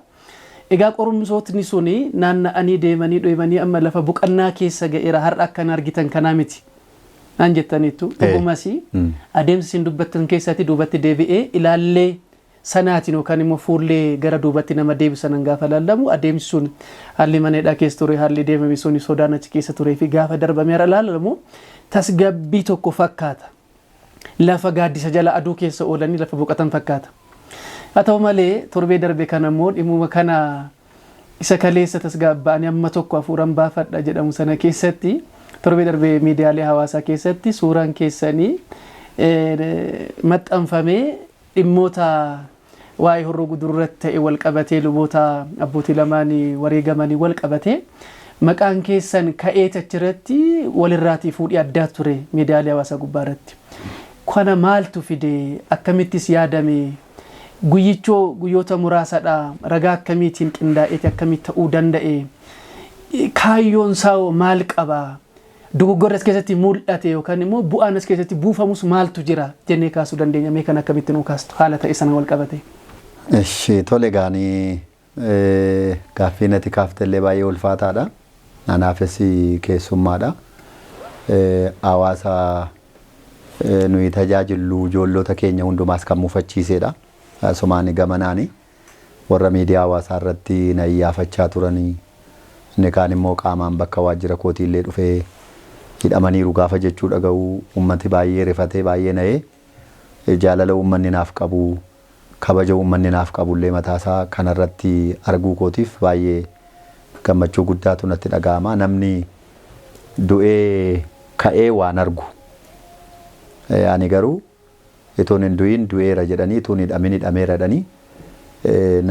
Egaa qorumsootni suni naanna'anii deemanii dhoomanii amma lafa buqannaa keessa ga'eera har'a akkan argitan kanaa miti. Naan jettaniitu dhugumas adeemsi isin dubbattan keessatti duubatti deebi'ee ilaallee sanaatiin yookaan immoo fuullee gara duubatti nama deebisan gaafa laallamu adeemsi sun haalli maneedhaa keessa ture haalli deemame suni sodaan achi keessa turee fi gaafa darbamee laalamu tasgabbii tokko fakkaata. Lafa gaaddisa jala aduu keessa oolanii lafa buqatan fakkaata. Haa ta'u malee torbee darbe kana immoo dhimuma kana isa kaleessa tasgabba'anii amma tokko hafuuran baafadha jedhamu sana keessatti torbee darbe miidiyaalee hawaasaa keessatti suuraan keessanii maxxanfamee dhimmoota waa'ee horroo gudurratti ta'e wal qabatee luboota abbootii lamaanii wareegamanii wal qabatee maqaan keessan ka'ee achirratti walirraatii fuudhii addaa ture miidiyaalee hawaasaa gubbaarratti. Kana maaltu fide akkamittis yaadame guyyoota muraasadha ragaa akkamiitiin qindaa'eeti akkamitti ta'uu danda'e kaayyoon isaa maal qaba dogoggorri as keessatti mul'ate yookaan immoo bu'aan as keessatti buufamus maaltu jira jennee kaasuu dandeenya mee kan akkamitti nuu kaastu haala ta'e sana wal qabate. Eshi tole gaanii gaaffii natti kaaftellee baay'ee ulfaataadha. Anaafis keessummaadha. Hawaasa nuyi tajaajilu ijoollota keenya hundumaas kan mufachiisedha. Somaani gamanaani warra miidiyaa hawaasaa irratti na iyyaafachaa turanii inni kaan immoo qaamaan bakka waajjira kootiillee dhufee hidhamaniiru gaafa jechuu dhaga'u ummati baay'ee rifatee baay'ee na'ee jaalala uummanni naaf qabu kabaja uummanni naaf qabullee mataasaa kanarratti arguu kootiif baay'ee gammachuu guddaatu natti dhaga'ama. Namni du'ee ka'ee waan argu ani garuu itoon hin du'in du'eera jedhanii itoon hidhamin hidhameera jedhanii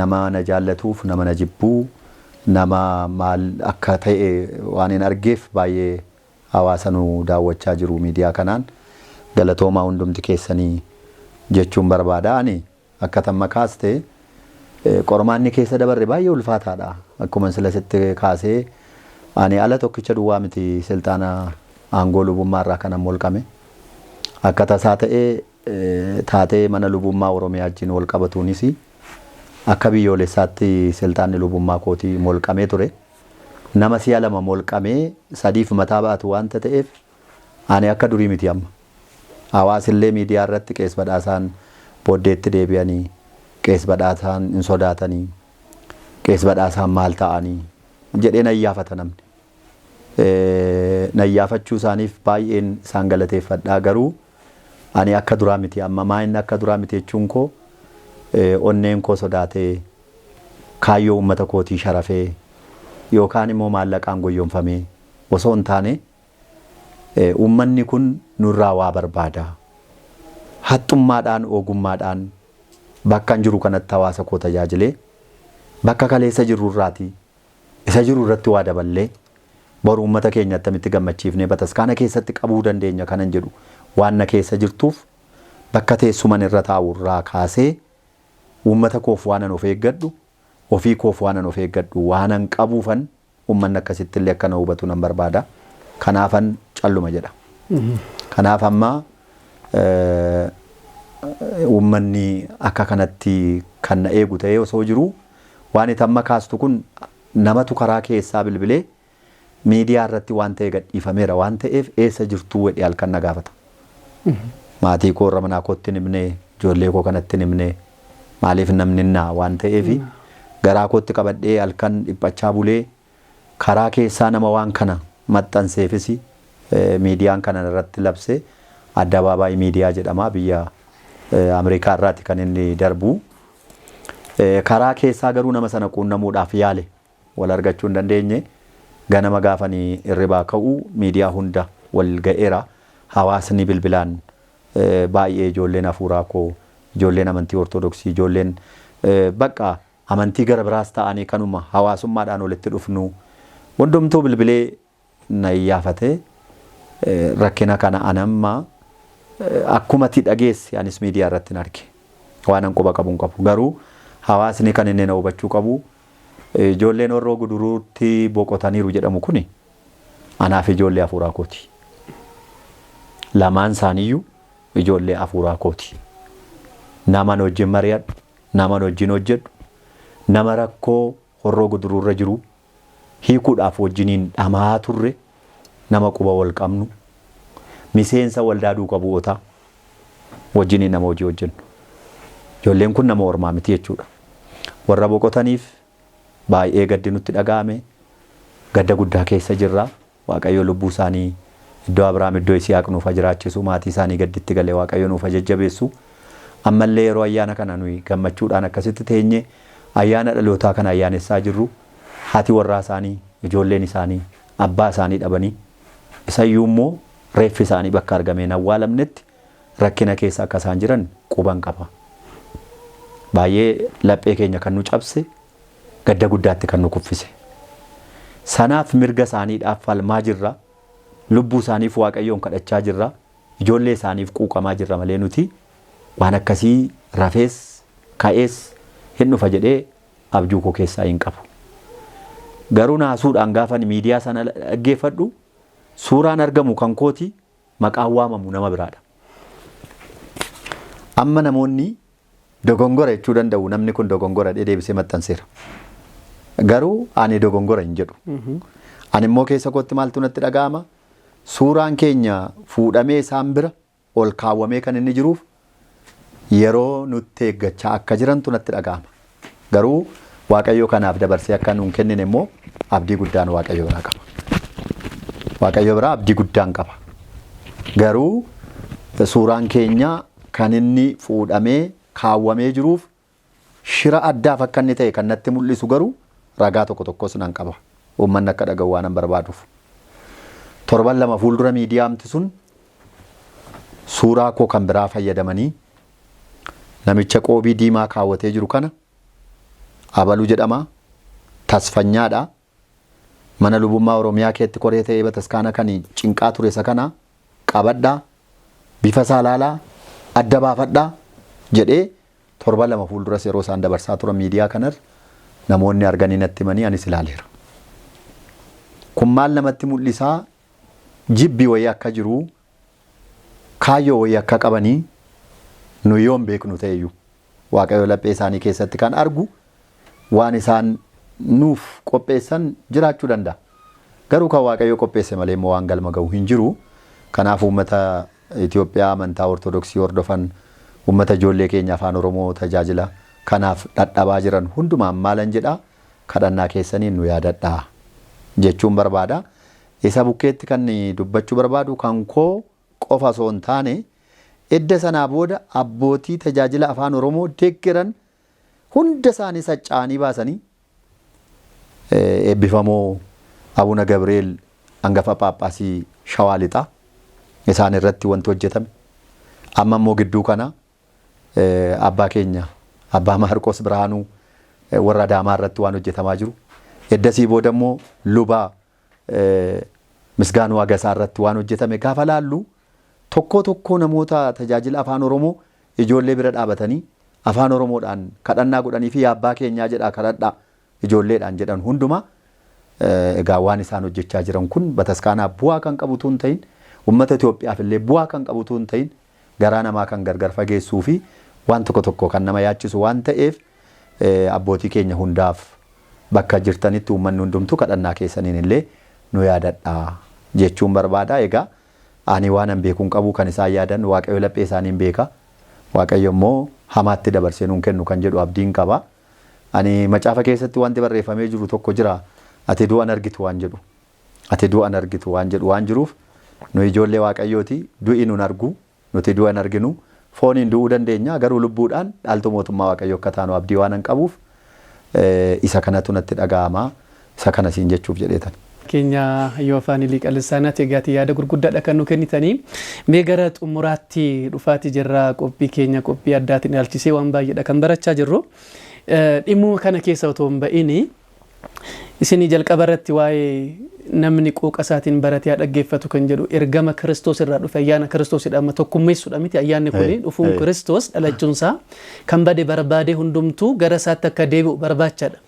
nama na jaallatuuf nama na jibbuu nama maal akka ta'e waan hin argeef baay'ee hawaasa nu daawwachaa jiru miidiyaa kanaan galatoomaa hundumti keessanii jechuun barbaada. Ani akka tamma kaaste qormaanni keessa dabarre baay'ee ulfaataadha. Akkuma silasitti kaasee ani ala tokkicha duwwaa miti silxaana aangoo lubummaa irraa kanan molqame akka tasaa ta'ee taatee mana lubummaa Oromiyaa wajjin wal qabatuunis akka biyyoolessaatti siltaanni lubummaa kootii molqamee ture. Nama si'a lama molqamee sadiif mataa baatu waanta ta'eef ani akka durii miti amma. Hawaasillee miidiyaa irratti Qees Badhaasaan booddeetti deebi'anii Qees Badhaasaan hin sodaatanii Qees Badhaasaan maal ta'anii jedhee nayyaafata namni. Nayyaafachuu isaaniif baay'een isaan galateeffadhaa garuu ani akka duraa miti amma maa'inni akka duraa miti jechuun koo onneen koo sodaatee kaayyoo uummata kootii sharafee yookaan immoo maallaqaan goyyomfamee osoo hin taane uummanni kun nurraa waa barbaada. Haxxummaadhaan ogummaadhaan bakka jiru kanatti hawaasa koo tajaajilee bakka kaleessa jiru irraati isa jiru irratti waa daballee boru uummata keenya attamitti gammachiifnee bataskaana keessatti qabuu dandeenya kanan jedhu waan na keessa jirtuuf bakka teessuman irra taa'u irraa kaasee uummata koof waanan of eeggadhu ofii koof waanan of eeggadhu waanan qabuufan uummanni akkasitti illee akka na hubatu nan barbaada. Kanaafan calluma jedha. Kanaaf amma uummanni akka kanatti kan na eegu ta'ee osoo jiru waan itti amma kaastu kun namatu karaa keessaa bilbilee miidiyaa irratti waan ta'e gadhiifameera waan ta'eef eessa jirtuu wedhi halkan na gaafata. Maatii koo irra manaa kootti himnee ijoollee koo kanatti himnee maaliif namni naa waan ta'eef garaa kootti qabadhee halkan dhiphachaa bulee karaa keessaa nama waan kana maxxanseefis miidiyaan kana irratti labse addabaabaayii miidiyaa jedhama biyya Ameerikaa irraati kan inni darbu. Karaa keessaa garuu nama sana quunnamuudhaaf yaale wal argachuu hin dandeenye. Ganama gaafanii irribaa ka'uu miidiyaa hunda wal ga'eera. Hawaasni bilbilaan baay'ee ijoolleen hafuuraa koo ijoolleen amantii ortodoksii ijoolleen bakka amantii gara biraas ta'anii kanuma hawaasummaadhaan walitti dhufnu hundumtuu bilbilee na iyyaafate rakkina kana anamma akkuma ti dhageessi anis miidiyaa irratti arge waan an quba qabuun qabu garuu hawaasni kan inni na hubachuu qabu ijoolleen Horroo Guduruutti boqotaniiru jedhamu kuni anaaf ijoollee hafuuraa kooti. Lamaan isaaniiyyuu ijoollee hafuuraa kooti. Naman wajjin mari'adhu, naman wajjin hojjedhu, nama rakkoo Horroo Guduruurra jiru hiikuudhaaf wajjiniin dhamaa turre nama quba wal qabnu miseensa waldaa duukaa bu'ootaa wajjiniin nama hojii hojjennu. Ijoolleen kun nama ormaa miti jechuudha. Warra boqotaniif baay'ee gaddi nutti dhaga'ame gadda guddaa keessa jirra. Waaqayyo lubbuu isaanii iddoo Abrahaam iddoo Yisihaaq nuuf jiraachisu maatii isaanii gadditti galee Waaqayyo nuuf jajjabeessu. Ammallee yeroo ayyaana kana nuyi gammachuudhaan akkasitti teenye ayyaana dhalootaa kana ayyaanessaa jirru haati warraa isaanii ijoolleen isaanii abbaa isaanii dhabanii isayyuu immoo reeffi isaanii bakka argameen awwaalamnetti rakkina keessa akka isaan jiran quban qaba. Baay'ee laphee keenya kan nu cabse gadda guddaatti kan nu kuffise. Sanaaf mirga isaaniidhaaf falmaa jirra. Lubbuu isaaniif Waaqayyoon kadhachaa jirra. Ijoollee isaaniif quuqamaa jirra malee nuti waan akkasii rafees ka'ees hin dhufa jedhee abjuu koo keessaa hin qabu. Garuu naasuudhaan gaafan miidiyaa sana dhaggeeffadhu suuraan argamu kan kooti maqaan waamamu nama biraadha. Amma namoonni dogongora jechuu danda'u namni kun dogongora deebisee maxxanseera. Garuu ani dogongora hin jedhu. Ani immoo keessa kootti maaltu natti dhaga'ama suuraan keenya fuudhamee isaan bira ol kaawwamee kan inni jiruuf yeroo nutti eeggachaa akka jirantu natti dhaga'ama. Garuu Waaqayyo kanaaf dabarsee akka nuun kennine immoo abdii guddaan Waaqayyo biraa qaba. Waaqayyo biraa abdii guddaan qaba. Garuu suuraan keenya kan inni fuudhamee kaawwamee jiruuf shira addaaf akka inni ta'e kan natti mul'isu garuu ragaa tokko tokkos nan qaba. Uummanni akka dhaga'u waan an barbaaduuf. Torban lama fuuldura miidiyaamti sun suuraa koo kan biraa fayyadamanii namicha qoobii diimaa kaawwatee jiru kana Abaluu jedhama tasfanyaadha. Mana lubummaa Oromiyaa keetti koree ta'ee bataskaana kan cinqaa ture isa kana qabadhaa bifa saalaalaa adda baafadhaa jedhee torban lama fuulduras yeroo isaan dabarsaa turan miidiyaa kanarra namoonni arganii natti himanii anis ilaaleera. Kun maal namatti mul'isaa jibbii wayii akka jiru kaayyoo wayii akka qabanii nu yoon beeknu ta'eyyuu waaqayyo laphee isaanii keessatti kan argu waan isaan nuuf qopheessan jiraachuu danda'a. Garuu kan waaqayyo qopheesse malee immoo waan galma ga'u hin jiru. Kanaaf uummata Itoophiyaa amantaa Ortodoksii hordofan uummata ijoollee keenya afaan Oromoo tajaajila kanaaf dhadhabaa jiran hundumaan maalan jedhaa kadhannaa keessaniin nu yaadadhaa jechuun barbaada. Isa bukkeetti kan dubbachuu barbaadu kan koo qofa osoo hin taane edda sanaa booda abbootii tajaajila afaan Oromoo deeggaran hunda isaanii sacca'anii baasanii eebbifamoo Abuna Gabriel hangafa Phaaphaasii Shawaa Lixaa isaan irratti wanti hojjetame. Amma immoo gidduu kana abbaa keenya abbaa Maarqos Birhaanuu warra Adaamaa irratti waan hojjetamaa jiru. Eddasii booda immoo lubaa Misgaanuu Agasaa irratti waan hojjetame gaafa laallu tokko namoota tajaajila afaan Oromoo ijoollee bira dhaabatanii afaan Oromoodhaan kadhannaa godhanii fi abbaa keenyaa jedhaa kadhadhaa ijoolleedhaan jedhan hunduma egaa waan isaan hojjechaa jiran kun bataskaanaa bu'aa kan qabutu hin ta'in uummata Itoophiyaaf illee bu'aa kan qabutu hin ta'in garaa namaa kan gargar fageessuu fi waan tokko kan nama yaachisu waan ta'eef abbootii keenya hundaaf bakka jirtanitti uummanni hundumtu kadhannaa keessaniin illee nu yaadadhaa jechuun barbaada. Egaa ani waan an beekuun qabu kan isaan yaadan waaqayyo laphee isaaniin beeka. Waaqayyo immoo hamaatti dabarsee nuun kennu kan jedhu abdiin qaba. Ani macaafa keessatti wanti barreeffamee jiru tokko jira. Ati du'an argitu waan jedhu. Ati du'an argitu waan jedhu waan jiruuf nu ijoollee waaqayyooti du'i nun argu nuti du'an arginu fooniin du'uu dandeenya garuu lubbuudhaan dhaaltu mootummaa waaqayyo akka taanu abdii waan qabuuf isa kanatu natti dhaga'ama. Isa kana siin jechuuf jedheetan. Keenya yoo afaan liqalisaanaatti egaati yaada gurguddaadha kan nu kennitanii mee gara xumuraatti dhufaati jirra qophii keenya qophii addaatiin ilaalchisee waan baay'eedha kan barachaa jirru. Dhimmuma kana keessa otoo hin ba'ini isinii jalqaba irratti waa'ee namni qooqa isaatiin baratee dhaggeeffatu kan jedhu ergama Kiristoos irraa dhufe ayyaana Kiristoosidha amma tokkummeessuudha miti ayyaanni kun dhufuun Kiristoos dhalachuunsaa kan bade barbaade hundumtuu gara isaatti akka deebi'u barbaachaadha.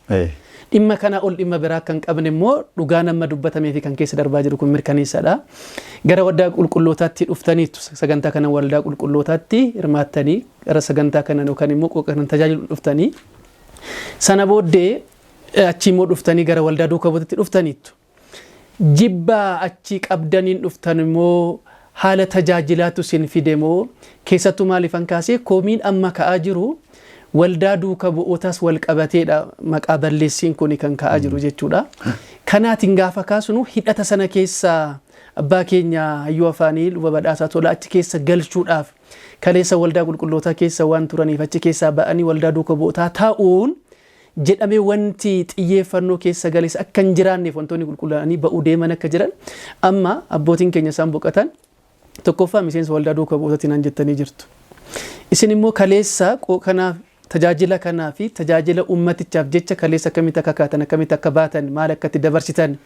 Dhimma kana ol dhimma biraa kan qabne immoo dhugaa nama dubbatamee fi kan keessa darbaa jiru kun mirkaneessadha. Gara waldaa qulqullootaatti dhuftaniitu sagantaa kana waldaa qulqullootaatti hirmaattanii gara sagantaa kana yookaan immoo qooqa kana tajaajilu dhuftanii sana booddee achi immoo dhuftanii gara waldaa duukaa buutetti dhuftaniitu. Jibbaa achi qabdaniin dhuftan immoo haala tajaajilaatu sin fide moo keessattuu maaliifan kaasee koomiin amma ka'aa jiru waldaa duukaa bu'ootaas wal qabateedha maqaa balleessiin kun kan ka'aa jiru jechuudha. Kanaatiin gaafa kaasnu hidhata sana keessa abbaa keenya hayyuu afaanii luba badhaasaa tola achi keessa galchuudhaaf kaleessa waldaa qulqullootaa keessa waan turaniif achi keessaa ba'anii waldaa duukaa bu'ootaa taa'uun jedhamee wanti xiyyeeffannoo keessa galees akka hin jiraanneef wantoonni qulqullaa'anii ba'uu deeman akka jiran amma abbootiin keenya isaan boqotan tokkoffaa miseensa waldaa duukaa bu'ootaatiin an jettanii jirtu. Isin immoo kaleessa kanaaf tajaajila kanaa fi tajaajila ummatichaaf jecha kaleessa akkamitti akka kaatan akkamitti akka baatan maal akkatti dabarsitan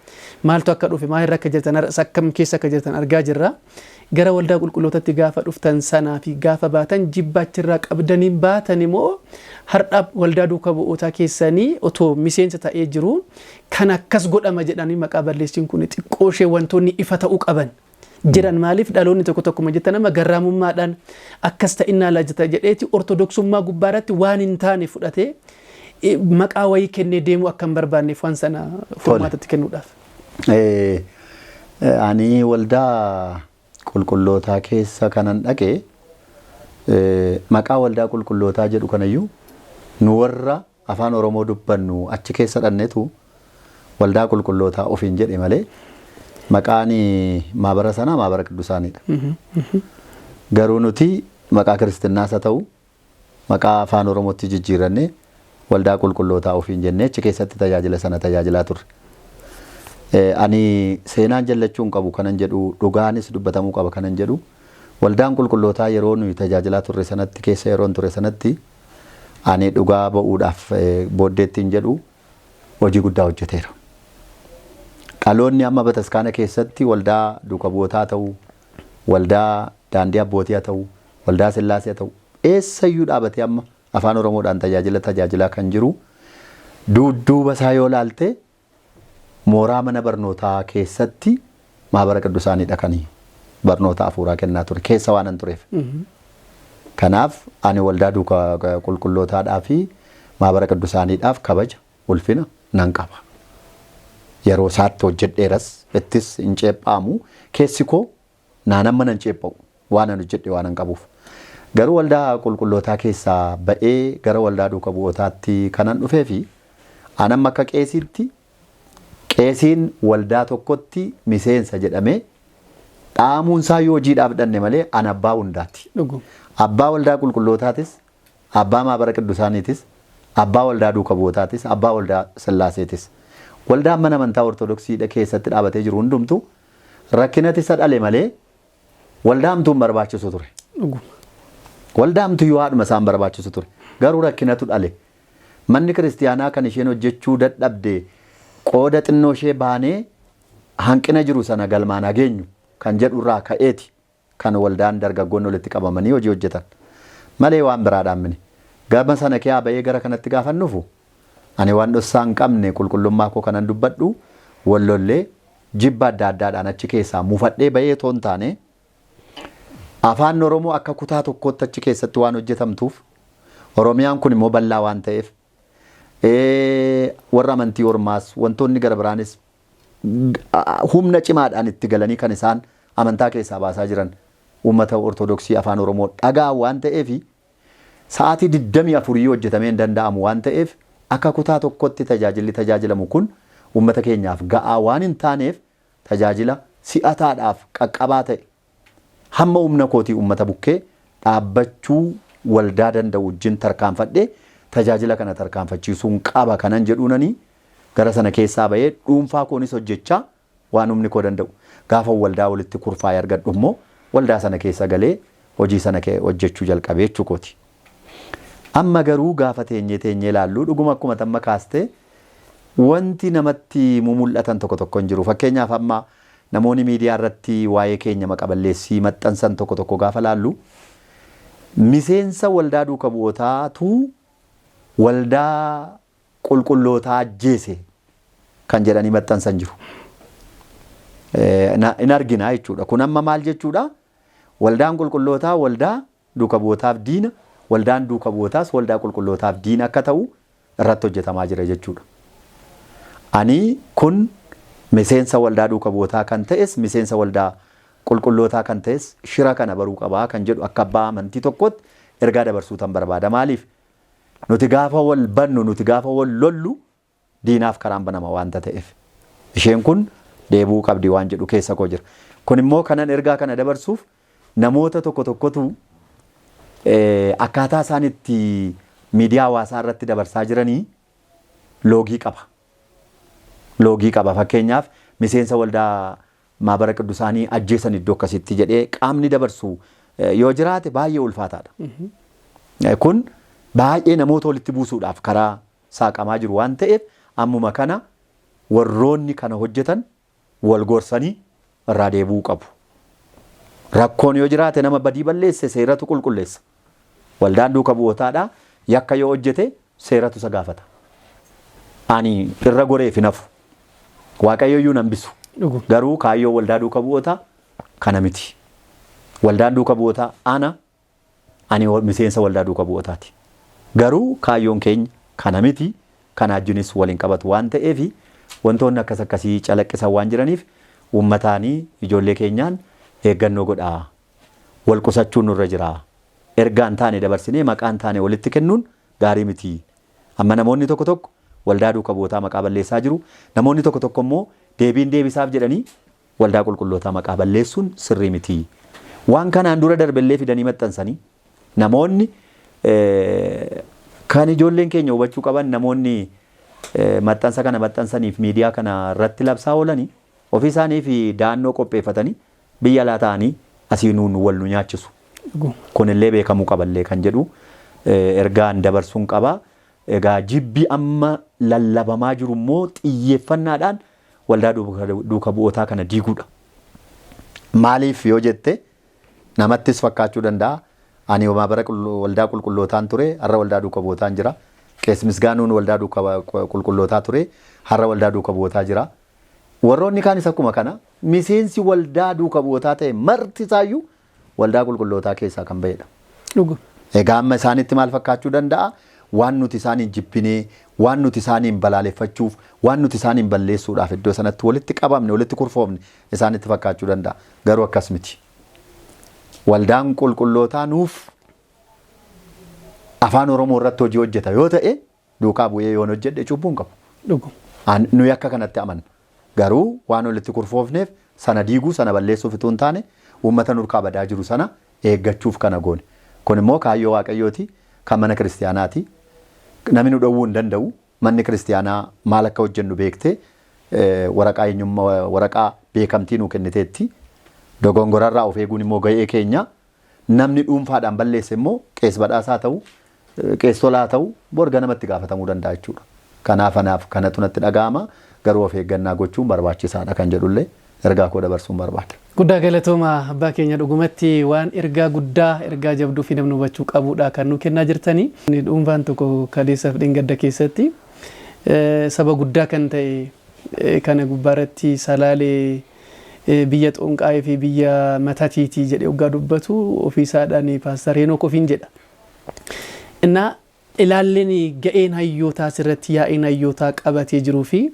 maaltu akka dhufe maal irra akka jirtan akkam keessa akka jirtan argaa jirra. Gara waldaa qulqullootaatti gaafa dhuftan sanaa fi gaafa baatan jibbaachirraa qabdanii baatan immoo har'a waldaa duukaa bu'ootaa keessanii otoo miseensa ta'ee jiru kan akkas godhama jedhanii maqaa balleessiin kun xiqqooshee wantoonni ifa ta'uu qaban. Jiran maaliif dhaloonni tokko jettan nama garraamummaadhaan akkas ta'innaa laajata jedheeti ortodoksummaa gubbaarratti waan hin taane fudhatee maqaa wayii kennee deemuu akka hin barbaanneef waan sana furmaatatti kennuudhaaf. Ani waldaa qulqullootaa keessa kanan dhaqe maqaa waldaa qulqullootaa jedhu kanayyuu nu warra afaan Oromoo dubbannu achi keessa dhannetu waldaa qulqullootaa ofiin jedhe malee maqaan maabara sanaa maabara qiddusaaniidha. Garuu nuti maqaa kiristaanaas haa ta'u maqaa afaan Oromootti jijjiirannee waldaa qulqullootaa ofiin jennee achi keessatti tajaajila sana tajaajilaa turre. Ani seenaan jallachuun qabu kanan jedhu dhugaanis dubbatamuu qaba kanan jedhu waldaan qulqullootaa yeroo nuyi tajaajilaa turre sanatti keessa yeroon ture sanatti ani dhugaa ba'uudhaaf booddeettiin jedhu hojii guddaa hojjeteera. Dhaloonni amma bataskaana keessatti waldaa duukaa bu'ootaa ta'u waldaa daandii abbootii haa ta'u waldaa sillaasee haa ta'u eessayyuu dhaabatee amma afaan Oromoodhaan tajaajilaa kan jiru duuba isaa yoo laalte mooraa mana barnootaa keessatti maabara qiddusaanii dhaqanii barnoota hafuuraa kennaa ture keessa waan an tureef. Kanaaf ani waldaa duukaa qulqullootaadhaa fi maabara qiddusaaniidhaaf kabaja ulfina nan qaba. Yeroo isaatti hojjedheeras ittis hin ceephaamu keessi koo naanamma nan ceepha'u waan an hojjedhe waan an qabuuf. Garuu waldaa qulqullootaa keessaa ba'ee gara waldaa duuka bu'ootaatti kanan dhufee fi anam akka qeesiitti qeesiin waldaa tokkotti miseensa jedhamee dhaamuunsaa yoo hojiidhaaf dhanne malee an abbaa hundaati. Abbaa waldaa qulqullootaatis, abbaa maabara qiddusaaniitis, abbaa waldaa duuka bu'ootaatis, abbaa waldaa sillaaseetis. Waldaan mana amantaa ortodoksiidha keessatti dhaabatee jiru hundumtu rakkinati isa dhale malee waldaamtuun barbaachisu ture. Waldaamtu yoo haadhuma isaan barbaachisu ture. Garuu rakkinatu dhale. Manni kiristiyaanaa kan isheen hojjechuu dadhabde qooda xinnoo ishee baanee hanqina jiru sana galmaan hageenyu kan jedhu irraa ka'eeti kan waldaan dargaggoonni walitti qabamanii hojii hojjetan. Malee waan biraadhaan mini. Gama sana kee ba'ee gara kanatti gaafa nufu ani waan dhossaa hin qabne qulqullummaa koo kanan dubbadhu wallollee jibba adda addaadhaan achi keessaa mufadhee ba'ee toon taane afaan Oromoo akka kutaa tokkootti achi keessatti waan hojjetamtuuf Oromiyaan kun immoo bal'aa waan ta'eef warra amantii ormaas wantoonni gara biraanis humna cimaadhaan itti galanii kan isaan amantaa keessaa baasaa jiran uummata ortodoksii afaan Oromoo dhagaa waan ta'eef sa'aatii 24 hojjetamee hin danda'amu waan ta'eef akka kutaa tokkotti tajaajilli tajaajilamu kun uummata keenyaaf ga'aa waan hin taaneef tajaajila si'ataadhaaf qaqqabaa ta'e hamma humna kootii uummata bukkee dhaabbachuu waldaa danda'u wajjin tarkaanfadhee tajaajila kana tarkaanfachiisuun qaba kanan jedhuunanii gara sana keessaa ba'ee dhuunfaa koonis hojjechaa waan humni koo danda'u gaafa waldaa walitti kurfaa'ee argadhu immoo waldaa sana keessa galee hojii sana hojjechuu jalqabee jechuu kooti. Amma garuu gaafa teenyee ilaallu dhuguma akkuma tamma kaastee wanti namatti mul'atan tokko hin jiru. Fakkeenyaaf amma namoonni miidiyaa irratti waa'ee keenya maqaballeessii maxxansan tokko gaafa laallu miseensa waldaa duuka bu'ootaatu waldaa qulqullootaa ajjeese kan jedhanii maxxansan jiru. In argina jechuudha. Kun amma maal jechuudha? Waldaan qulqullootaa waldaa duuka bu'ootaaf diina, waldaan duuka bu'ootaas waldaa qulqullootaaf diina akka ta'u irratti hojjetamaa jira jechuudha. Ani kun miseensa waldaa duuka bu'ootaa kan ta'es miseensa waldaa qulqullootaa kan ta'es shira kana baruu qabaa kan jedhu akka abbaa amantii tokkotti ergaa dabarsuu tan barbaada. Maaliif nuti gaafa wal bannu nuti gaafa wal lollu diinaaf karaan banama waanta ta'eef isheen kun deebuu qabdi waan jedhu keessa koo jira. Kun immoo kanan ergaa kana dabarsuuf namoota tokkotu akkaataa isaan itti miidiyaa hawaasaa irratti dabarsaa jiranii loogii qaba. Loogii qaba. Fakkeenyaaf miseensa waldaa maabara qiddusaanii ajjeesan iddoo akkasitti jedhee qaamni dabarsu yoo jiraate baay'ee ulfaataadha. Kun baay'ee namoota walitti buusuudhaaf karaa saaqamaa jiru waan ta'eef ammuma kana warroonni kana hojjetan wal gorsanii irraa deebuu qabu. Rakkoon yoo jiraate nama badii balleesse seeratu qulqulleessa. Waldaan duuka bu'ootaadha yakka yoo hojjete seeratu isa gaafata. Ani irra goree fi nafu waaqayyoyyuu nan bisu. Garuu kaayyoo waldaa duuka bu'ootaa kana miti. Waldaan duuka bu'ootaa ani miseensa waldaa duuka bu'ootaati. Garuu kaayyoon keenya kana miti. Kana wajjinis waliin qabatu waan ta'eef wantoonni akkas akkasii calaqqisan waan jiraniif uummataanii ijoollee keenyaan eeggannoo godhaa. Wal qusachuun nurra jira. Ergaan taane dabarsinee maqaan taane walitti kennuun gaarii miti. Amma namoonni tokko waldaa duuka bu'ootaa maqaa balleessaa jiru. Namoonni tokko immoo deebiin deebisaaf jedhanii waldaa qulqullootaa maqaa balleessuun sirrii miti. Waan kanaan dura darbellee fidanii maxxansanii namoonni kan ijoolleen keenya hubachuu qaban namoonni maxxansa kana maxxansaniif miidiyaa kana irratti labsaa oolanii ofii isaanii fi da'annoo qopheeffatanii biyya alaa ta'anii asii nuun wal nu nyaachisu. Kunillee beekamuu qaballee kan jedhu ergaan dabarsuun qaba. Egaa jibbi amma lallabamaa jiru immoo xiyyeeffannaadhaan waldaa duuka bu'ootaa kana diiguudha. Maaliif yoo jette namattis fakkaachuu danda'a. Ani maabara waldaa qulqullootaan ture har'a waldaa duuka bu'ootaan jira. Qees Misgaanuun waldaa duuka qulqullootaa ture har'a waldaa duuka bu'ootaa jira. Warroonni kaanis akkuma kana miseensi waldaa duuka bu'ootaa ta'e marti isaayyuu waldaa qulqullootaa keessaa kan ba'edha. Egaa amma isaanitti maal fakkaachuu danda'a? Waan nuti isaaniin jibbinee, waan nuti isaaniin balaaleffachuuf, waan nuti isaaniin balleessuudhaaf iddoo sanatti walitti qabamne, walitti kurfoofne isaanitti fakkaachuu danda'a. Garuu akkas miti. Waldaan qulqullootaa nuuf afaan Oromoo irratti hojii hojjeta yoo ta'e duukaa bu'ee yoon hojjedhe cubbuun qabu. Nuyi akka kanatti amanna. Garuu waan walitti kurfoofneef sana diiguu sana balleessuuf itoo hin taane uummata nurkaa badaa jiru sana eeggachuuf kana goone. Kun immoo kaayyoo Waaqayyooti kan mana kiristaanaati. Namni nu dhowwuu hin danda'u. Manni kiristaanaa maal akka hojjennu beektee waraqaa beekamtii nuu kenniteetti. Dogongorarraa of eeguun immoo ga'ee keenya. Namni dhuunfaadhaan balleesse immoo qees badhaasaa ta'u, qees tolaa ta'u borga namatti gaafatamuu danda'a jechuudha. Kanaaf kanatu natti dhaga'ama. Garuu of eeggannaa gochuun barbaachisaadha kan jedhullee ergaa koo dabarsuun barbaada. Guddaa galatooma abbaa keenya dhugumatti waan ergaa guddaa ergaa jabduu fi namni hubachuu qabudha kan nu kennaa jirtanii. Dhuunfaan tokko kaleessaaf dheengadda keessatti saba guddaa kan ta'e kana gubbaarratti salaalee biyya Xonqaayii fi biyya Matatiitii jedhee waggaa dubbatu ofiisaadhaan Paaster Henook ofiin jedha. Innaa ilaalleen ga'een hayyootaa asirratti yaa'een hayyootaa qabatee jiruu fi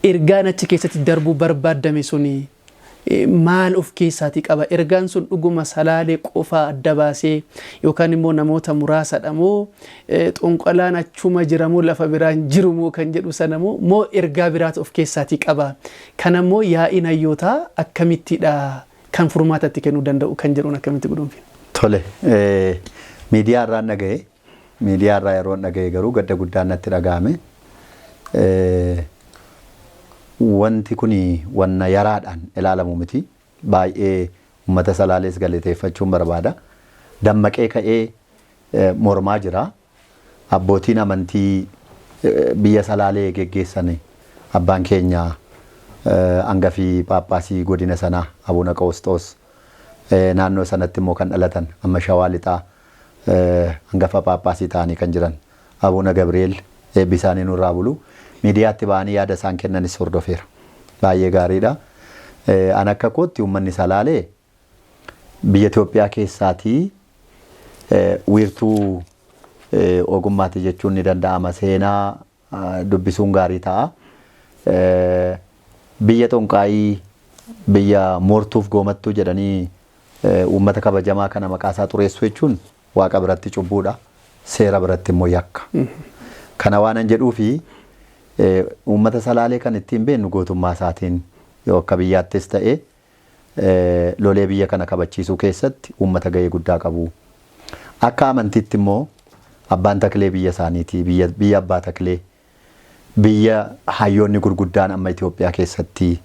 ergaan achi keessatti darbuu barbaadame suni maal of keessaatii qaba? Ergaan sun dhuguma salaalee qofa adda baasee yookaan immoo namoota muraasadha moo xonqolaan achuma jiramoo lafa biraan jirumoo kan jedhu sana moo ergaa biraatu of keessaatii qaba? Kanammoo yaa'iin hayyootaa akkamittidha kan furmaatatti kennuu danda'u kan jedhuun akkamitti godhuunfi? Tole miidiyaa irraan dhaga'e miidiyaa irraa yeroo dhaga'e garuu gadda guddaan natti dhaga'ame. Wanti kuni wanna yaraadhaan ilaalamu miti. Baay'ee uummata salaalees galateeffachuun barbaada. Dammaqee ka'ee mormaa jira. Abbootiin amantii biyya salaalee geggeessan abbaan keenya hangafii Paappaasii godina sanaa Abuuna Qawusxoos naannoo sanatti immoo kan dhalatan amma Shawaa Lixaa hangafa Paappaasii ta'anii kan jiran Abuuna Gabri'eel eebbi isaanii nurraa bulu. Miidiyaatti ba'anii yaada isaan kennanis hordofeera. Baay'ee gaariidha. An akka kootti uummanni salaalee biyya Itoophiyaa keessaatii wiirtuu ogummaati jechuun ni danda'ama. Seenaa dubbisuun gaarii ta'a. Biyya Xonqaayii biyya moortuuf goomattuu jedhanii uummata kabajamaa kana maqaasaa xureessu jechuun Waaqa biratti cubbuudha. Seera biratti immoo yakka. Kana waanan jedhuufi uummata salaalee kan ittiin beennu gootummaa isaatiin yoo akka biyyaattis ta'e lolee biyya kana kabachiisuu keessatti uummata ga'ee guddaa qabu. Akka amantiitti immoo abbaan taklee biyya isaaniiti. Biyya abbaa taklee biyya hayyoonni gurguddaan amma Itoophiyaa keessatti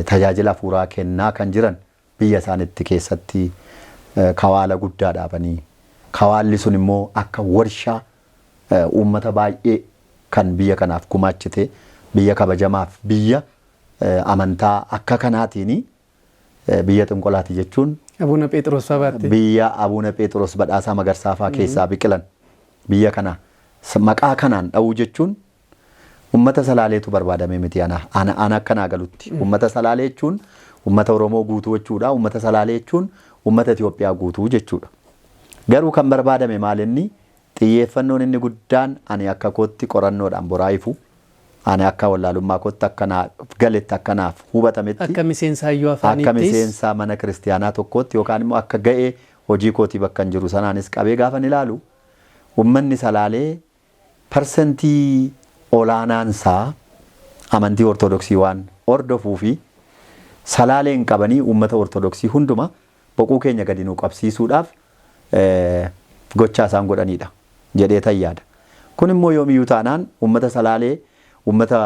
tajaajila hafuuraa kennaa kan jiran biyya isaanitti keessatti kawaala guddaa dhaabanii kawaalli sun immoo akka warshaa uummata baay'ee kan biyya kanaaf gumaachite biyya kabajamaaf biyya amantaa akka kanaatiin biyya xinqolaati jechuun Abuuna Phexros fa'aatti biyya Abuuna Phexros badhaasaa Magarsaafaa keessaa biqilan biyya kana maqaa kanaan dha'uu jechuun uummata salaaleetu barbaadame miti ana akkanaa galutti uummata salaalee jechuun uummata Oromoo guutuu jechuudha. Uummata salaalee jechuun uummata Itoophiyaa guutuu jechuudha. Garuu kan barbaadame maalinni xiyyeeffannoon inni guddaan ani akka kootti qorannoodhaan boraayifu ani akka wallaalummaa kootti akkanaaf galetti akkanaaf hubatametti akka miseensa hayyoo afaaniittis akka miseensa mana kiristaanaa tokkootti yookaan immoo akka ga'ee hojii kootii bakka hin jiru sanaanis qabee gaafan ilaalu uummanni salaalee parsentii olaanaansaa amantii ortodoksii waan hordofuu fi salaaleen qabanii uummata ortodoksii hunduma boquu keenya gadi nuu qabsiisuudhaaf gochaa isaan godhanidha jedhee tayyaada. Kun immoo yoomiyyuu taanaan uummata salaalee uummata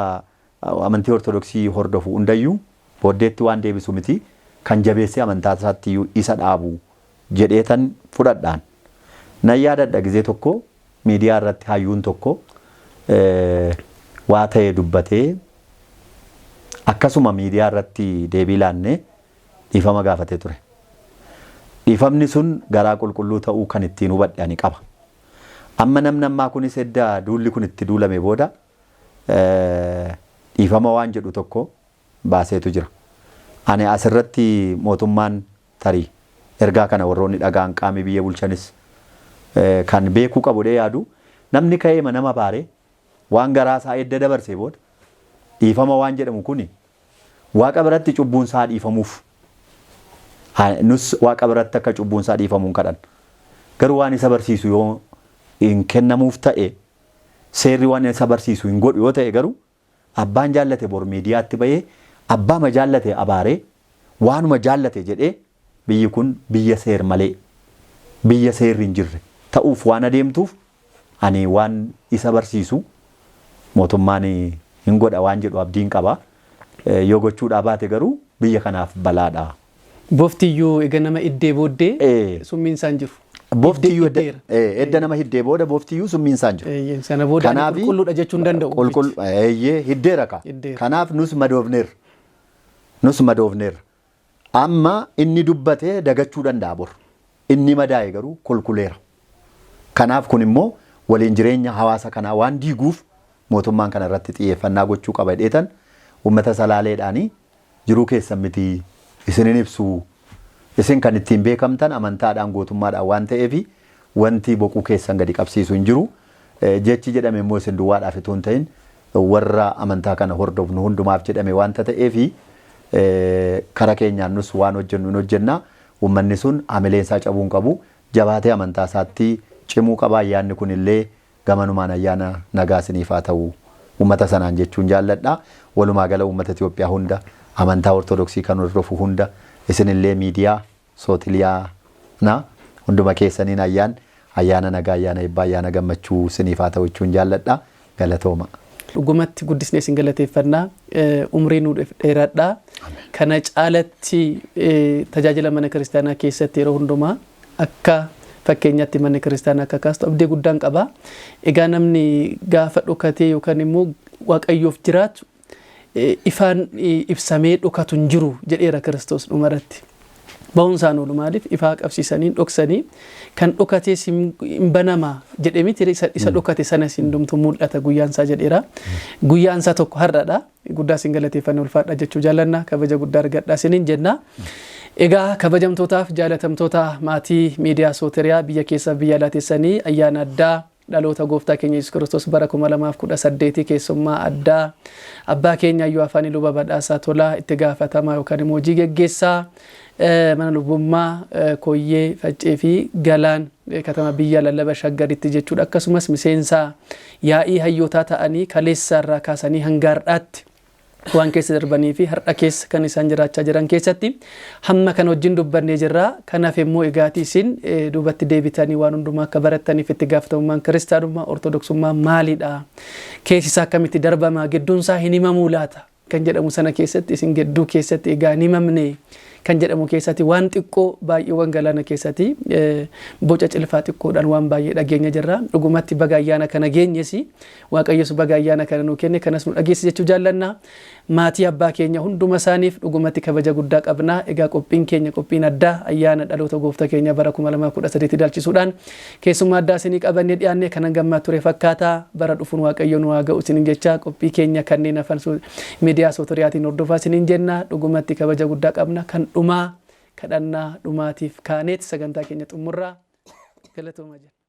amantii ortodoksii hordofu hundayyuu booddeetti waan deebisu miti kan jabeessee amantaa isaatti isa dhaabu jedhee tan fudhadhaan. Nan yaadadha gizee tokko miidiyaa irratti hayyuun tokko waa ta'ee dubbatee akkasuma miidiyaa irratti deebii laannee dhiifama gaafatee ture. Dhiifamni sun garaa qulqulluu ta'uu kan ittiin hubadhe ani qaba. Amma namni ammaa kunis edda duulli kun itti duulame booda dhiifama waan jedhu tokko baaseetu jira. Ani asirratti mootummaan tarii ergaa kana warroonni dhagaan qaamii biyya bulchanis kan beekuu qabu dee yaadu namni ka'ee nama baaree waan garaa isaa edda dabarsee booda dhiifama waan jedhamu kuni waaqa biratti cubbuun isaa dhiifamuuf nus waaqa biratti akka cubbuun isaa dhiifamuun kadhan garuu waan isa barsiisu yoo hin kennamuuf ta'e seerri waan isa barsiisu hin godhu yoo ta'e garuu abbaan jaallate bor miidiyaatti bahee abbaa jaallate abaaree waanuma jaallate jedhee biyyi kun biyya seer malee biyya seerri hin jirre ta'uuf waan adeemtuuf ani waan isa barsiisu mootummaan hin godha waan jedhu abdiin qaba yoo gochuudhaa baate garuu biyya kanaaf balaadha. Boftiyyuu egaa nama iddee booddee summiin isaan jiru. Boftiyyuu edda nama hiddee booda boftiyyuu summiin isaan jiru. Sana booda qulqulluudha jechuun danda'u. Hiddeera ka. Kanaaf nus madoofneerra. Amma inni dubbatee dagachuu danda'a bor. Inni madaa'e garuu qulqulleera. Kanaaf kun immoo waliin jireenya hawaasa kanaa waan diiguuf mootummaan kana irratti xiyyeeffannaa gochuu qaba jedheetan uummata salaaleedhaanii jiruu keessan miti isinin ibsu isin kan ittiin beekamtan amantaadhaan gootummaadhaan waan ta'eef wanti boquu keessan gadi qabsiisu hin jiru jechi jedhame immoo isin duwwaadhaaf itoo hin ta'in warra amantaa kana hordofnu hundumaaf jedhame wanta ta'eef kara keenyaan nus waan hojjennu hin hojjennaa uummanni sun amaleensaa cabuu hin qabu jabaatee amantaa isaatti cimuu qaba ayyaanni kun illee gamanumaan ayyaana nagaa isiniif haa ta'u uummata sanaan jechuun jaalladha walumaa gala uummata Itoophiyaa hunda amantaa ortodoksii kan hordofu hunda isinillee miidiyaa sootiliyaa hunduma keessaniin ayyaana nagaa ayyaana eebbaa ayyaana gammachuu isiniif haa ta'u jechuun jaalladha galatooma. Dhugumatti guddisnee isin galateeffannaa umrii nu dheeradhaa kana caalatti tajaajila mana kiristaanaa keessatti yeroo hundumaa akka fakkeenyaatti manni kiristaanaa akka kaastu abdii guddaan qaba. Egaa namni gaafa dhokatee yookaan immoo waaqayyoof jiraatu ifaan ibsamee dhokatu hin jiru jedheera Kiristoos dhumarratti. Ba'uun isaan oolu maaliif ifaa qabsiisanii dhoksanii kan dhokatee hin banama jedhee miti isa dhokate sana siin dhumtu mul'ata guyyaan isaa jedheera. Guyyaan isaa tokko har'aadha. Guddaa isin galateeffannaa ulfaadha jechuu jaallanna kabaja guddaa argadhaa isiniin jenna. Egaa kabajamtootaaf jaalatamtoota maatii miidiyaa Sootiriyaa biyya keessa biyya alaa teessanii ayyaana addaa dhaloota gooftaa keenya Yesuus Kiristoos bara 2018 keessummaa addaa abbaa keenya Ayyuu Afaanii Luba Badhaasaa Tolaa itti gaafatamaa yookaan immoo hojii geggeessaa mana lubummaa Koyyee Faccee fi Galaan katama biyya lallaba shaggaritti jechuudha akkasumas miseensa yaa'ii hayyootaa ta'anii kaleessaarraa kaasanii hangaardhaatti waan keessa darbanii fi har'a keessa kan isaan jiraachaa jiran keessatti hamma kan wajjin dubbannee jirra kanaaf immoo egaati isin duubatti deebitanii waan hundumaa akka barattaniif itti gaafatamummaan kiristaanummaa ortodoksummaa maalidha keessi isaa akkamitti darbama gidduun isaa hin himamuu laata kan jedhamu sana keessatti isin gidduu keessatti egaa hin himamne kan jedhamu keessatti waan xiqqoo baay'eewwan galaana keessatti boca cilfaa xiqqoodhaan waan baay'ee dhageenya jirra dhugumatti baga ayyaana kana geenyesi waaqayyoos baga ayyaana kana nuu kenne kanas nu dhageessi jechuu jaallanna maatii abbaa keenya hunduma isaaniif dhugumatti kabaja guddaa qabna egaa qophiin keenya qophiin addaa ayyaana dhaloota gooftaa keenya bara 2018 dalchisuudhaan keessummaa addaa isinii qabannee dhiyaanne kanan gammaa ture fakkaata bara dhufuun waaqayyo nu haa ga'u isiniin jecha qophii keenya kanneen hafan miidiyaa Sootiriyaatiin hordofaa isiniin jenna dhugumatti kabaja guddaa qabna kan dhumaa kadhannaa dhumaatiif kaaneet sagantaa keenya xumurraa galatooma jenna.